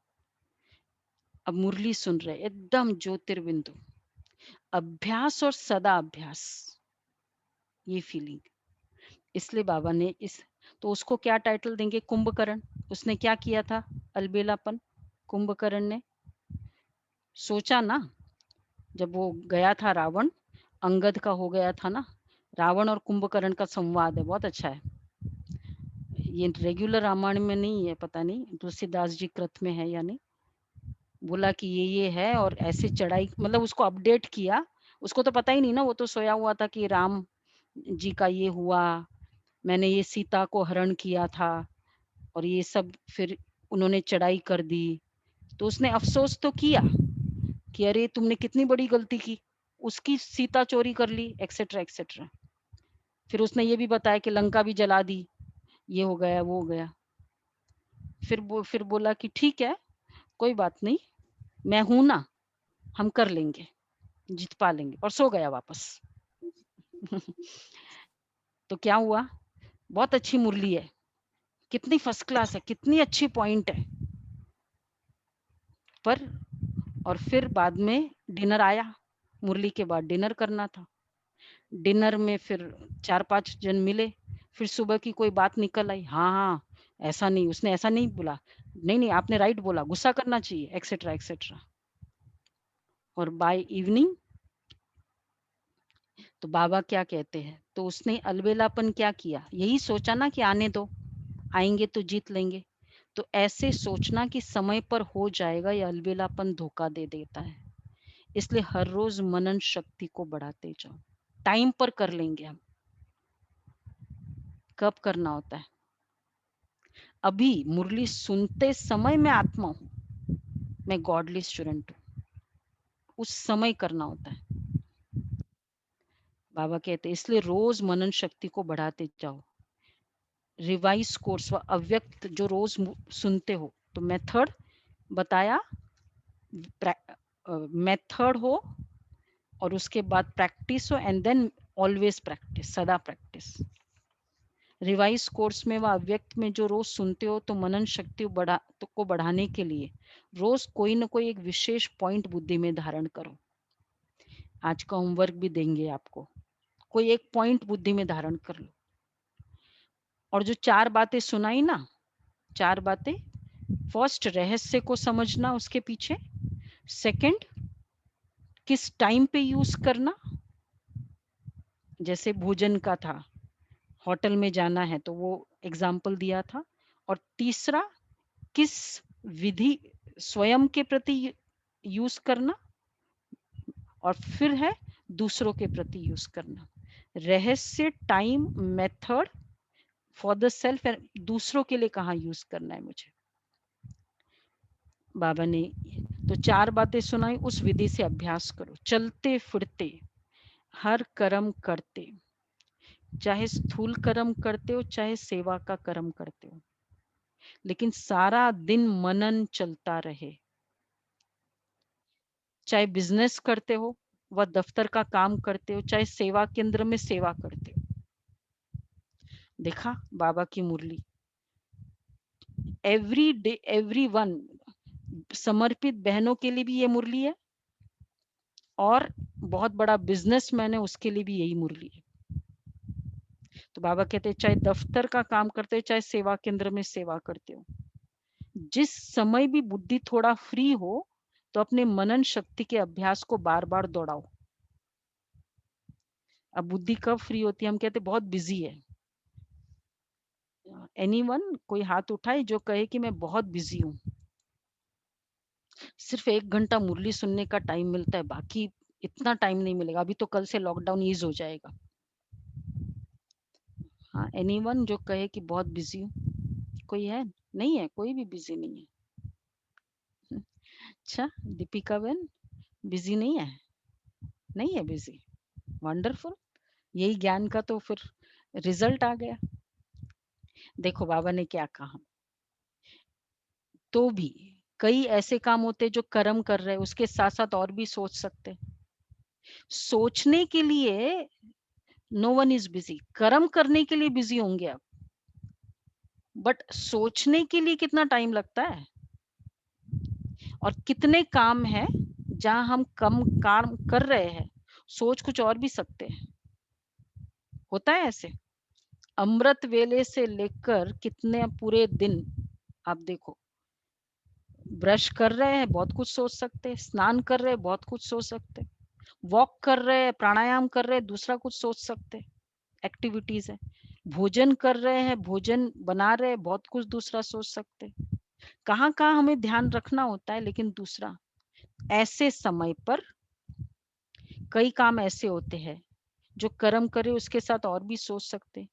अब मुरली सुन रहे एकदम ज्योतिर्बिंदु, अभ्यास और सदा अभ्यास, ये फीलिंग। इसलिए बाबा ने इस, तो उसको क्या टाइटल देंगे, कुंभकर्ण। उसने क्या किया था, अलबेलापन। कुंभकर्ण ने सोचा ना, जब वो गया था रावण, अंगद का हो गया था ना, रावण और कुंभकर्ण का संवाद है, बहुत अच्छा है। ये रेगुलर रामायण में नहीं है, पता नहीं तुलसीदास जी कृत में है या नहीं। बोला कि ये है, और ऐसे चढ़ाई, मतलब उसको अपडेट किया। उसको तो पता ही नहीं ना, वो तो सोया हुआ था कि राम जी का ये हुआ, मैंने ये सीता को हरण किया था, और ये सब फिर उन्होंने चढ़ाई कर दी। तो उसने अफसोस तो किया कि अरे तुमने कितनी बड़ी गलती की, उसकी सीता चोरी कर ली, एक्सेट्रा एक्सेट्रा। फिर उसने ये भी बताया कि लंका भी जला दी, ये हो गया वो हो गया। फिर बोला कि ठीक है, कोई बात नहीं, मैं हूं ना, हम कर लेंगे, जीत पा लेंगे, और सो गया वापस। तो क्या हुआ, बहुत अच्छी मुरली है, कितनी फर्स्ट क्लास है, कितनी अच्छी पॉइंट है। पर और फिर बाद में डिनर आया, मुरली के बाद डिनर करना था। डिनर में फिर 4-5 जन मिले, फिर सुबह की कोई बात निकल आई, हाँ हाँ ऐसा नहीं, उसने ऐसा नहीं बोला, नहीं नहीं आपने राइट बोला, गुस्सा करना चाहिए, एक्सेट्रा एक्सेट्रा। और बाय इवनिंग तो बाबा क्या कहते हैं, तो उसने अलबेलापन क्या किया, यही सोचा ना कि आने दो, आएंगे तो जीत लेंगे। तो ऐसे सोचना कि समय पर हो जाएगा, ये अलबेलापन धोखा दे देता है। इसलिए हर रोज मनन शक्ति को बढ़ाते जाओ। टाइम पर कर लेंगे हम। कब करना होता है? अभी मुरली सुनते समय मैं आत्मा हूं, मैं गॉडली स्टूडेंट हूं, उस समय करना होता है। बाबा कहते हैं इसलिए रोज मनन शक्ति को बढ़ाते जाओ। रिवाइज कोर्स व अव्यक्त जो रोज सुनते हो, तो मेथड बताया, मेथड हो और उसके बाद प्रैक्टिस हो, एंड देन ऑलवेज प्रैक्टिस, सदा प्रैक्टिस। रिवाइज कोर्स में व अव्यक्त में जो रोज सुनते हो, तो मनन शक्ति को बढ़ाने के लिए रोज कोई ना कोई एक विशेष पॉइंट बुद्धि में धारण करो। आज का होमवर्क भी देंगे आपको, कोई एक पॉइंट बुद्धि में धारण कर लो। और जो 4 बातें सुनाई ना, 4 बातें, फर्स्ट रहस्य को समझना उसके पीछे, सेकंड किस टाइम पे यूज करना, जैसे भोजन का था, होटल में जाना है तो वो एग्जाम्पल दिया था। और तीसरा किस विधि स्वयं के प्रति यूज करना, और फिर है दूसरों के प्रति यूज करना। रहस्य, time, method for the self, दूसरों के लिए कहाँ यूज करना है मुझे। बाबा ने तो 4 बातें सुनाई, उस विधि से अभ्यास करो। चलते फिरते हर कर्म करते, चाहे स्थूल कर्म करते हो चाहे सेवा का कर्म करते हो, लेकिन सारा दिन मनन चलता रहे। चाहे बिजनेस करते हो व दफ्तर का काम करते हो, चाहे सेवा केंद्र में सेवा करते हो। देखा बाबा की मुरली, एवरी डे एवरी वन, समर्पित बहनों के लिए भी ये मुरली है, और बहुत बड़ा बिजनेसमैन है उसके लिए भी यही मुरली है। तो बाबा कहते हैं चाहे दफ्तर का काम करते हो चाहे सेवा केंद्र में सेवा करते हो, जिस समय भी बुद्धि थोड़ा फ्री हो तो अपने मनन शक्ति के अभ्यास को बार बार दोहराओ। अब बुद्धि कब फ्री होती है? हम कहते बहुत बिजी है। एनीवन, कोई हाथ उठाए जो कहे कि मैं बहुत बिजी हूँ। सिर्फ 1 घंटा मुरली सुनने का टाइम मिलता है, बाकी इतना टाइम नहीं मिलेगा। अभी तो कल से लॉकडाउन ईज हो जाएगा। हाँ, एनीवन जो कहे कि बहुत बिजी हूँ? कोई है? नहीं है, कोई भी बिजी नहीं है। अच्छा, दीपिका बहन बिजी नहीं है? नहीं है बिजी। वंडरफुल, यही ज्ञान का तो फिर रिजल्ट आ गया। देखो बाबा ने क्या कहा, तो भी कई ऐसे काम होते जो कर्म कर रहे हैं उसके साथ साथ और भी सोच सकते। सोचने के लिए नो वन इज बिजी, कर्म करने के लिए बिजी होंगे आप, बट सोचने के लिए कितना टाइम लगता है? और कितने काम है जहां हम कम काम कर रहे हैं, सोच कुछ और भी सकते हैं। होता है ऐसे। अमृत वेले से लेकर कितने पूरे दिन आप देखो, ब्रश कर रहे हैं बहुत कुछ सोच सकते हैं, स्नान कर रहे हैं बहुत कुछ सोच सकते हैं, वॉक कर रहे हैं, प्राणायाम कर रहे हैं, दूसरा कुछ सोच सकते हैं, एक्टिविटीज है। भोजन कर रहे हैं, भोजन बना रहे हैं, बहुत कुछ दूसरा सोच सकते हैं। कहाँ कहाँ हमें ध्यान रखना होता है, लेकिन दूसरा ऐसे समय पर कई काम ऐसे होते हैं जो कर्म करे उसके साथ और भी सोच सकते हैं।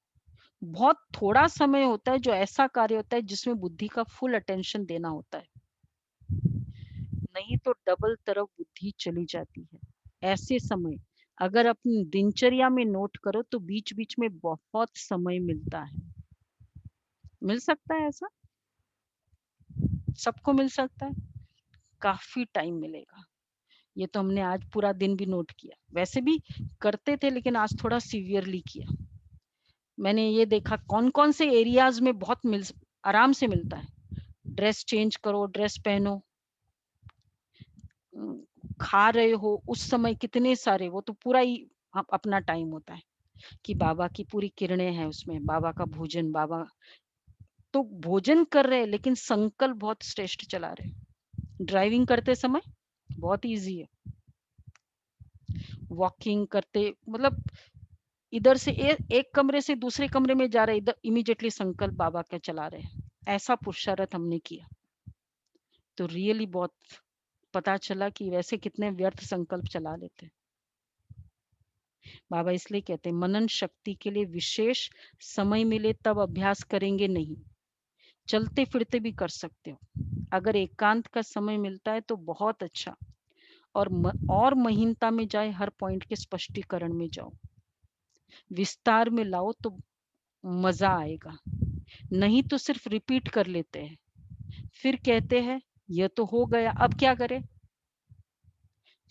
बहुत थोड़ा समय होता है जो ऐसा कार्य होता है जिसमें बुद्धि का फुल अटेंशन देना होता है, नहीं तो डबल तरफ बुद्धि चली जाती है। ऐसे समय अगर अपनी दिनचर्या में नोट करो तो बीच बीच में बहुत समय मिलता है। मिल सकता है ऐसा? सबको मिल सकता है? काफी टाइम मिलेगा। ये तो हमने आज पूरा दिन भी नोट किया, वैसे भी करते थे लेकिन आज थोड़ा सीवियरली किया। मैंने ये देखा कौन कौन से एरियाज में बहुत आराम से मिलता है। ड्रेस चेंज करो, ड्रेस पहनो, खा रहे हो उस समय कितने सारे, वो तो पूरा ही अपना टाइम होता है कि बाबा की पूरी किरणें हैं उसमें, बाबा का भोजन, बाबा तो भोजन कर रहे हैं लेकिन संकल्प बहुत श्रेष्ठ चला रहे हैं। ड्राइविंग करते समय बहुत इजी है, वॉकिंग करते, मतलब इधर से एक कमरे से दूसरे कमरे में जा रहे, इधर इमीडिएटली संकल्प बाबा का चला रहे, ऐसा पुरुषार्थ हमने किया। तो रियली बहुत पता चला कि वैसे कितने व्यर्थ संकल्प चला लेते हैं। बाबा इसलिए कहते हैं मनन शक्ति के लिए विशेष समय मिले तब अभ्यास करेंगे नहीं, चलते फिरते भी कर सकते हो। अगर एकांत का समय मिलता है तो बहुत अच्छा, और महीनता में जाए, हर पॉइंट के स्पष्टीकरण में जाओ, विस्तार में लाओ तो मजा आएगा। नहीं तो सिर्फ रिपीट कर लेते हैं, फिर कहते हैं यह तो हो गया, अब क्या करें।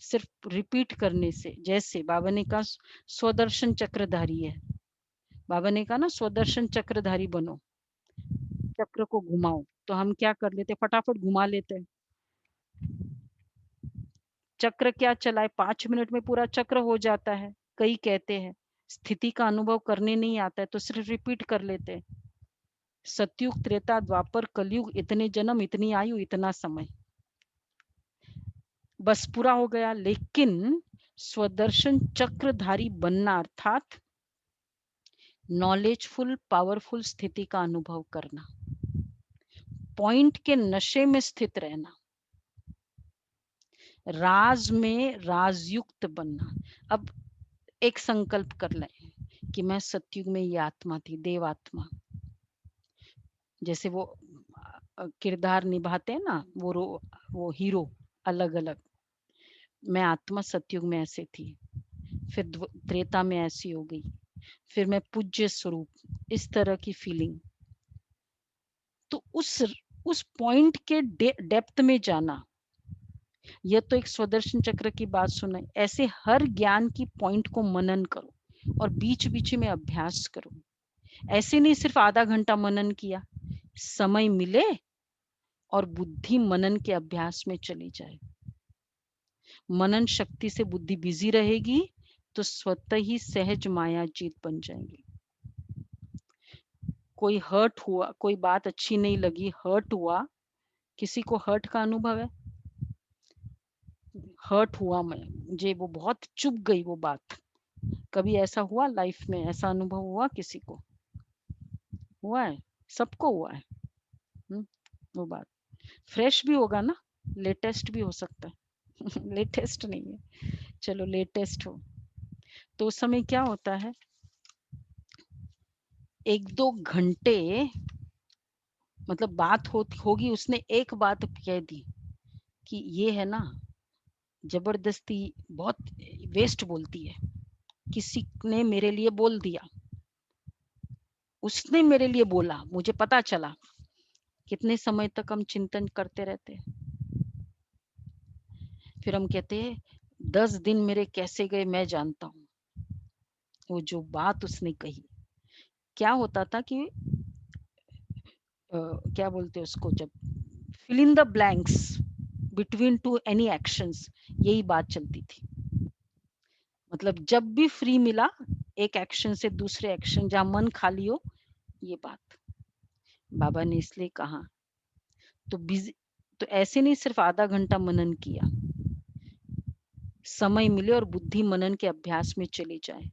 सिर्फ रिपीट करने से, जैसे बाबा ने कहा स्वदर्शन चक्रधारी है, बाबा ने कहा ना स्वदर्शन चक्रधारी बनो, चक्र को घुमाओ, तो हम क्या कर लेते, फटाफट घुमा लेते हैं। चक्र क्या चलाए, 5 मिनट में पूरा चक्र हो जाता है। कई कहते हैं स्थिति का अनुभव करने नहीं आता है तो सिर्फ रिपीट कर लेते हैं। सतयुग त्रेता द्वापर कलयुग, इतने जन्म, इतनी आयु, इतना समय, बस पूरा हो गया। लेकिन स्वदर्शन चक्रधारी बनना अर्थात नॉलेजफुल पावरफुल स्थिति का अनुभव करना, पॉइंट के नशे में स्थित रहना, राज में राजयुक्त बनना। अब एक संकल्प कर लें कि मैं सतयुग में ये आत्मा थी, देवात्मा, जैसे वो किरदार निभाते हैं ना, वो हीरो अलग अलग, मैं आत्मा सतयुग में ऐसे थी, फिर त्रेता में ऐसी हो गई, फिर मैं पूज्य स्वरूप, इस तरह की फीलिंग। तो उस पॉइंट के डेप्थ में जाना, यह तो एक स्वदर्शन चक्र की बात सुनाई। ऐसे हर ज्ञान की पॉइंट को मनन करो और बीच बीच में अभ्यास करो। ऐसे नहीं सिर्फ आधा घंटा मनन किया, समय मिले और बुद्धि मनन के अभ्यास में चली जाए। मनन शक्ति से बुद्धि बिजी रहेगी तो स्वतः ही सहज माया जीत बन जाएंगी। कोई हर्ट हुआ, कोई बात अच्छी नहीं लगी, हर्ट हुआ, किसी को हर्ट का अनुभव है, हर्ट हुआ मैं, मुझे वो बहुत चुभ गई वो बात, कभी ऐसा हुआ लाइफ में, ऐसा अनुभव हुआ किसी को? हुआ है, सबको हुआ है। वो बात फ्रेश भी होगा ना, लेटेस्ट भी हो सकता है लेटेस्ट नहीं है, चलो लेटेस्ट हो। तो उस समय क्या होता है, 1-2 घंटे मतलब बात होगी, उसने एक बात कह दी कि ये है ना, जबरदस्ती बहुत वेस्ट बोलती है, किसी ने मेरे लिए बोल दिया, उसने मेरे लिए बोला, मुझे पता चला। कितने समय तक हम चिंतन करते रहते हैं, फिर हम कहते हैं 10 दिन मेरे कैसे गए मैं जानता हूँ। वो जो बात उसने कही, क्या होता था कि क्या बोलते हैं उसको, जब fill in the blanks between two any actions, यही बात चलती थी। मतलब जब भी फ्री मिला, एक एक्शन से दूसरे एक्शन, जहां मन खाली हो, ये बात बाबा ने इसलिए कहा। तो बिजी, तो ऐसे नहीं सिर्फ आधा घंटा मनन किया, समय मिले और बुद्धि मनन के अभ्यास में चली जाए।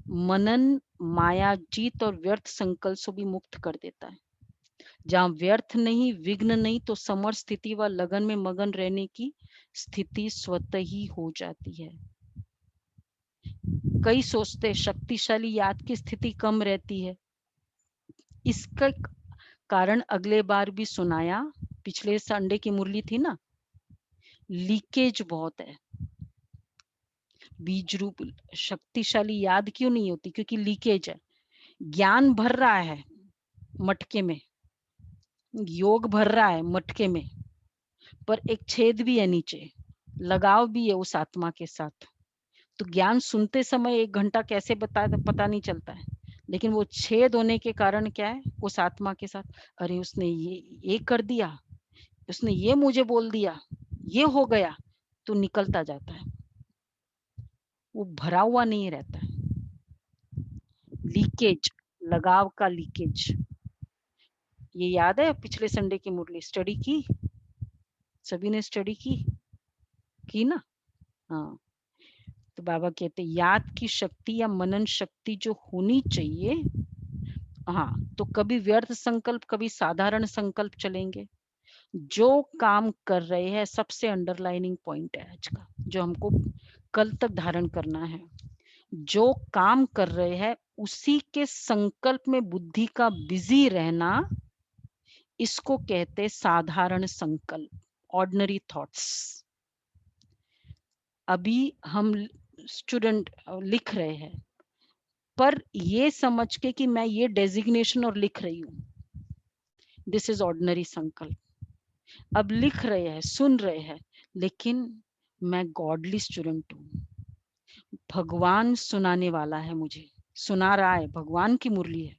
मनन माया जीत और व्यर्थ संकल्प से भी मुक्त कर देता है। जहां व्यर्थ नहीं, विघ्न नहीं, तो समर स्थिति व लगन में मगन रहने की स्थिति स्वतः ही हो जाती है। कई सोचते शक्तिशाली याद की स्थिति कम रहती है, इसका कारण अगले बार भी सुनाया, पिछले संडे की मुरली थी ना, लीकेज बहुत है। बीज रूप शक्तिशाली याद क्यों नहीं होती, क्योंकि लीकेज है, ज्ञान भर रहा है मटके में, योग भर रहा है मटके में, पर एक छेद भी है नीचे, लगाव भी है उस आत्मा के साथ। तो ज्ञान सुनते समय 1 घंटा कैसे पता नहीं चलता है, लेकिन वो छेद होने के कारण क्या है उस आत्मा के साथ, अरे उसने ये कर दिया, उसने ये मुझे बोल दिया, ये हो गया, तो निकलता जाता है, वो भरा हुआ नहीं रहता है। लीकेज, लगाव का लीकेज। ये याद है पिछले संडे की मुरली स्टडी की, सभी ने स्टडी की ना? हाँ, तो बाबा कहते याद की शक्ति या मनन शक्ति जो होनी चाहिए, हाँ, तो कभी व्यर्थ संकल्प, कभी साधारण संकल्प चलेंगे। जो काम कर रहे हैं, सबसे अंडरलाइनिंग पॉइंट है आज का, जो हमको कल तक धारण करना है। जो काम कर रहे हैं उसी के संकल्प में बुद्धि का बिजी रहना, इसको कहते साधारण संकल्प, ऑर्डिनरी थॉट्स। अभी हम स्टूडेंट लिख रहे हैं, पर ये समझ के कि मैं ये डेजिग्नेशन और लिख रही हूँ, दिस इज ऑर्डिनरी संकल्प। अब लिख रहे हैं, सुन रहे हैं, लेकिन मैं गॉडली स्टूडेंट हूँ, भगवान सुनाने वाला है, मुझे सुना रहा है, भगवान की मुरली है।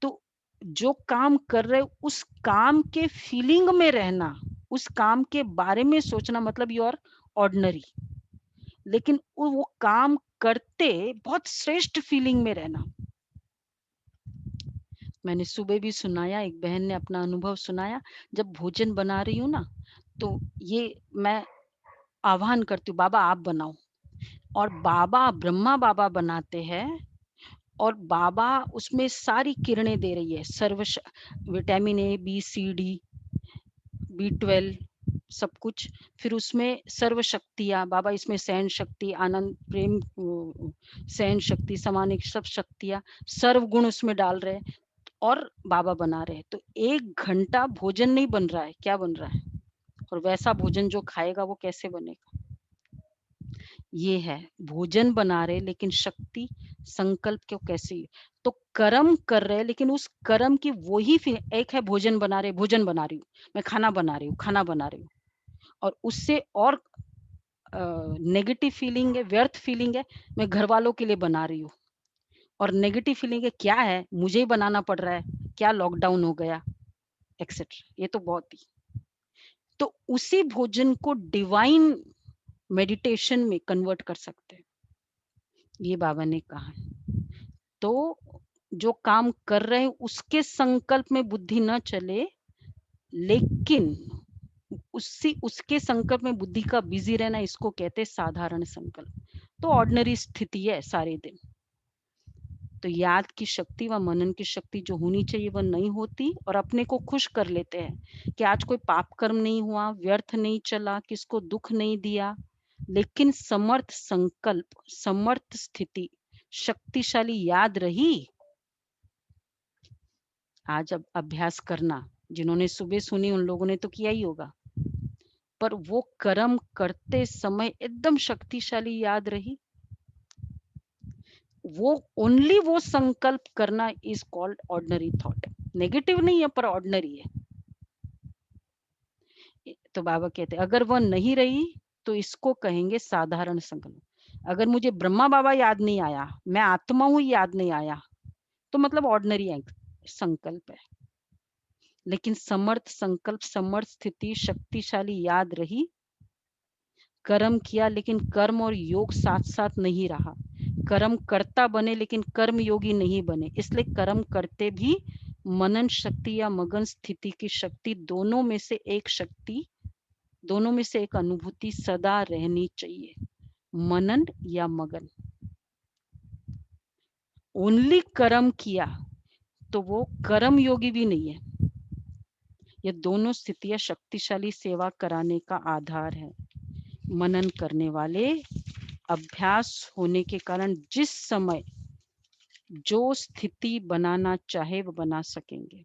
तो जो काम कर रहे उस काम के फीलिंग में रहना, उस काम के बारे में सोचना, मतलब यू आर ऑर्डिनरी। लेकिन वो काम करते बहुत श्रेष्ठ फीलिंग में रहना। मैंने सुबह भी सुनाया, एक बहन ने अपना अनुभव सुनाया, जब भोजन बना रही हूँ ना, तो ये मैं आह्वान करती हूँ, बाबा आप बनाओ, और बाबा, ब्रह्मा बाबा बनाते हैं, और बाबा उसमें सारी किरणें दे रही है, सर्व vitamin A, B, C, D, B12, सब कुछ। फिर उसमें सर्व शक्तियाँ, बाबा इसमें सहन शक्ति, आनंद, प्रेम, सहन शक्ति, समानिक, सब शक्तियाँ, सर्व गुण उसमें डाल रहे हैं, और बाबा बना रहे हैं। तो 1 घंटा भोजन नहीं बन रहा है, क्या बन रहा है, और वैसा भोजन जो खाएगा वो कैसे बनेगा। ये है, भोजन बना रहे लेकिन शक्ति संकल्प क्यों कैसे, तो कर्म कर रहे लेकिन उस कर्म की वही एक है, भोजन बना रहे, भोजन बना रही हूँ, मैं खाना बना रही हूँ, खाना बना रही हूँ, और उससे और नेगेटिव फीलिंग है, व्यर्थ फीलिंग है, मैं घर वालों के लिए बना रही हूँ, और नेगेटिव फीलिंग है, क्या है, मुझे ही बनाना पड़ रहा है, क्या लॉकडाउन हो गया, एक्सेट्रा। ये तो बहुत ही, तो उसी भोजन को डिवाइन मेडिटेशन में कन्वर्ट कर सकते हैं, ये बाबा ने कहा है। तो जो काम कर रहे हैं उसके संकल्प में बुद्धि न चले, लेकिन उसके संकल्प में बुद्धि का बिजी रहना, इसको कहते हैं साधारण संकल्प। तो ऑर्डिनरी स्थिति है सारे दिन। तो याद की शक्ति व मनन की शक्ति जो होनी चाहिए वह नहीं होती, और अपने को खुश कर लेते हैं कि आज कोई पाप कर्म नहीं हुआ, व्यर्थ नहीं चला, किसको दुख नहीं दिया। लेकिन समर्थ संकल्प, समर्थ स्थिति, शक्तिशाली याद रही। आज अब अभ्यास करना, जिन्होंने सुबह सुनी उन लोगों ने तो किया ही होगा, पर वो कर्म करते समय एकदम शक्तिशाली याद रही, वो ओनली वो संकल्प करना is called ordinary thought. Negative नहीं है पर ऑर्डिनरी है। तो बाबा कहते अगर वह नहीं रही तो इसको कहेंगे साधारण संकल्प। अगर मुझे ब्रह्मा बाबा याद नहीं आया, मैं आत्मा हूं याद नहीं आया, तो मतलब ऑर्डिनरी संकल्प है। लेकिन समर्थ संकल्प, समर्थ स्थिति, शक्तिशाली याद रही, कर्म किया लेकिन कर्म और योग साथ साथ नहीं रहा, कर्म करता बने लेकिन कर्म योगी नहीं बने, इसलिए कर्म करते भी मनन शक्ति या मगन स्थिति की शक्ति, दोनों में से एक शक्ति, दोनों में से एक अनुभूति सदा रहनी चाहिए, मनन या मगन। ओनली कर्म किया तो वो कर्म योगी भी नहीं है। ये दोनों स्थितियां शक्तिशाली सेवा कराने का आधार है। मनन करने वाले अभ्यास होने के कारण जिस समय जो स्थिति बनाना चाहे वो बना सकेंगे।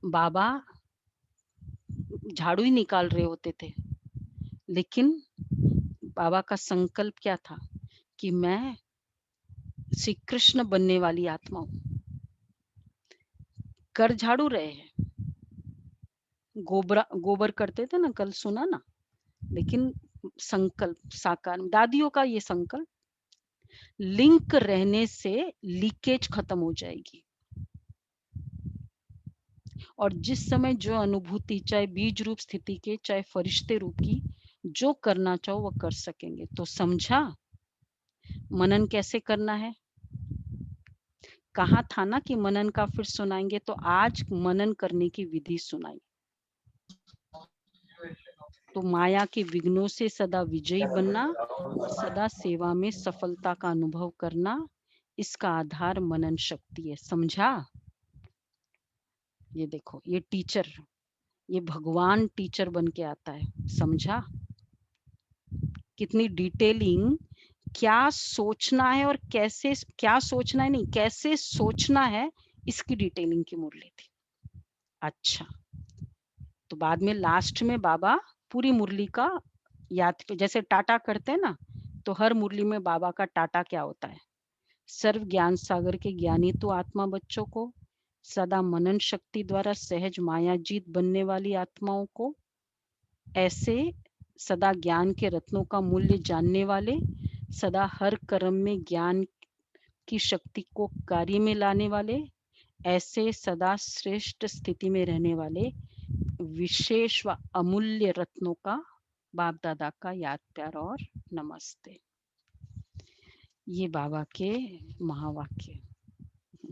बाबा झाड़ू ही निकाल रहे होते थे, लेकिन बाबा का संकल्प क्या था कि मैं श्री कृष्ण बनने वाली आत्मा हूं। कर झाड़ू रहे हैं, गोबर करते थे ना, कल सुना ना, लेकिन संकल्प साकार, दादियों का ये संकल्प, लिंक रहने से लीकेज खत्म हो जाएगी, और जिस समय जो अनुभूति, चाहे बीज रूप स्थिति के, चाहे फरिश्ते रूप की, जो करना चाहो वो कर सकेंगे। तो समझा मनन कैसे करना है। कहा था ना कि मनन का फिर सुनाएंगे, तो आज मनन करने की विधि सुनाई। तो माया के विघ्नों से सदा विजयी बनना, सदा सेवा में सफलता का अनुभव करना, इसका आधार मनन शक्ति है। समझा? ये देखो, ये टीचर, ये भगवान टीचर बन के आता है। समझा? कितनी डिटेलिंग, क्या सोचना है और कैसे, क्या सोचना है नहीं, कैसे सोचना है, इसकी डिटेलिंग की मुरली थी। अच्छा, तो बाद में लास्ट में बाबा पूरी मुरली का याद, जैसे टाटा करते हैं ना, तो हर मुरली में बाबा का टाटा क्या होता है? सर्व ज्ञान सागर के ज्ञानी तो आत्मा बच्चों को, सदा मनन शक्ति द्वारा सहज मायाजीत बनने वाली आत्माओं को, ऐसे सदा ज्ञान के रत्नों का मूल्य जानने वाले, सदा हर कर्म में ज्ञान की शक्ति को कार्य में लाने वाले, ऐसे सदा श्रेष्ठ स्थिति में रहने वाले विशेष व अमूल्य रत्नों का बाप दादा का याद प्यार और नमस्ते। ये बाबा के महावाक्य।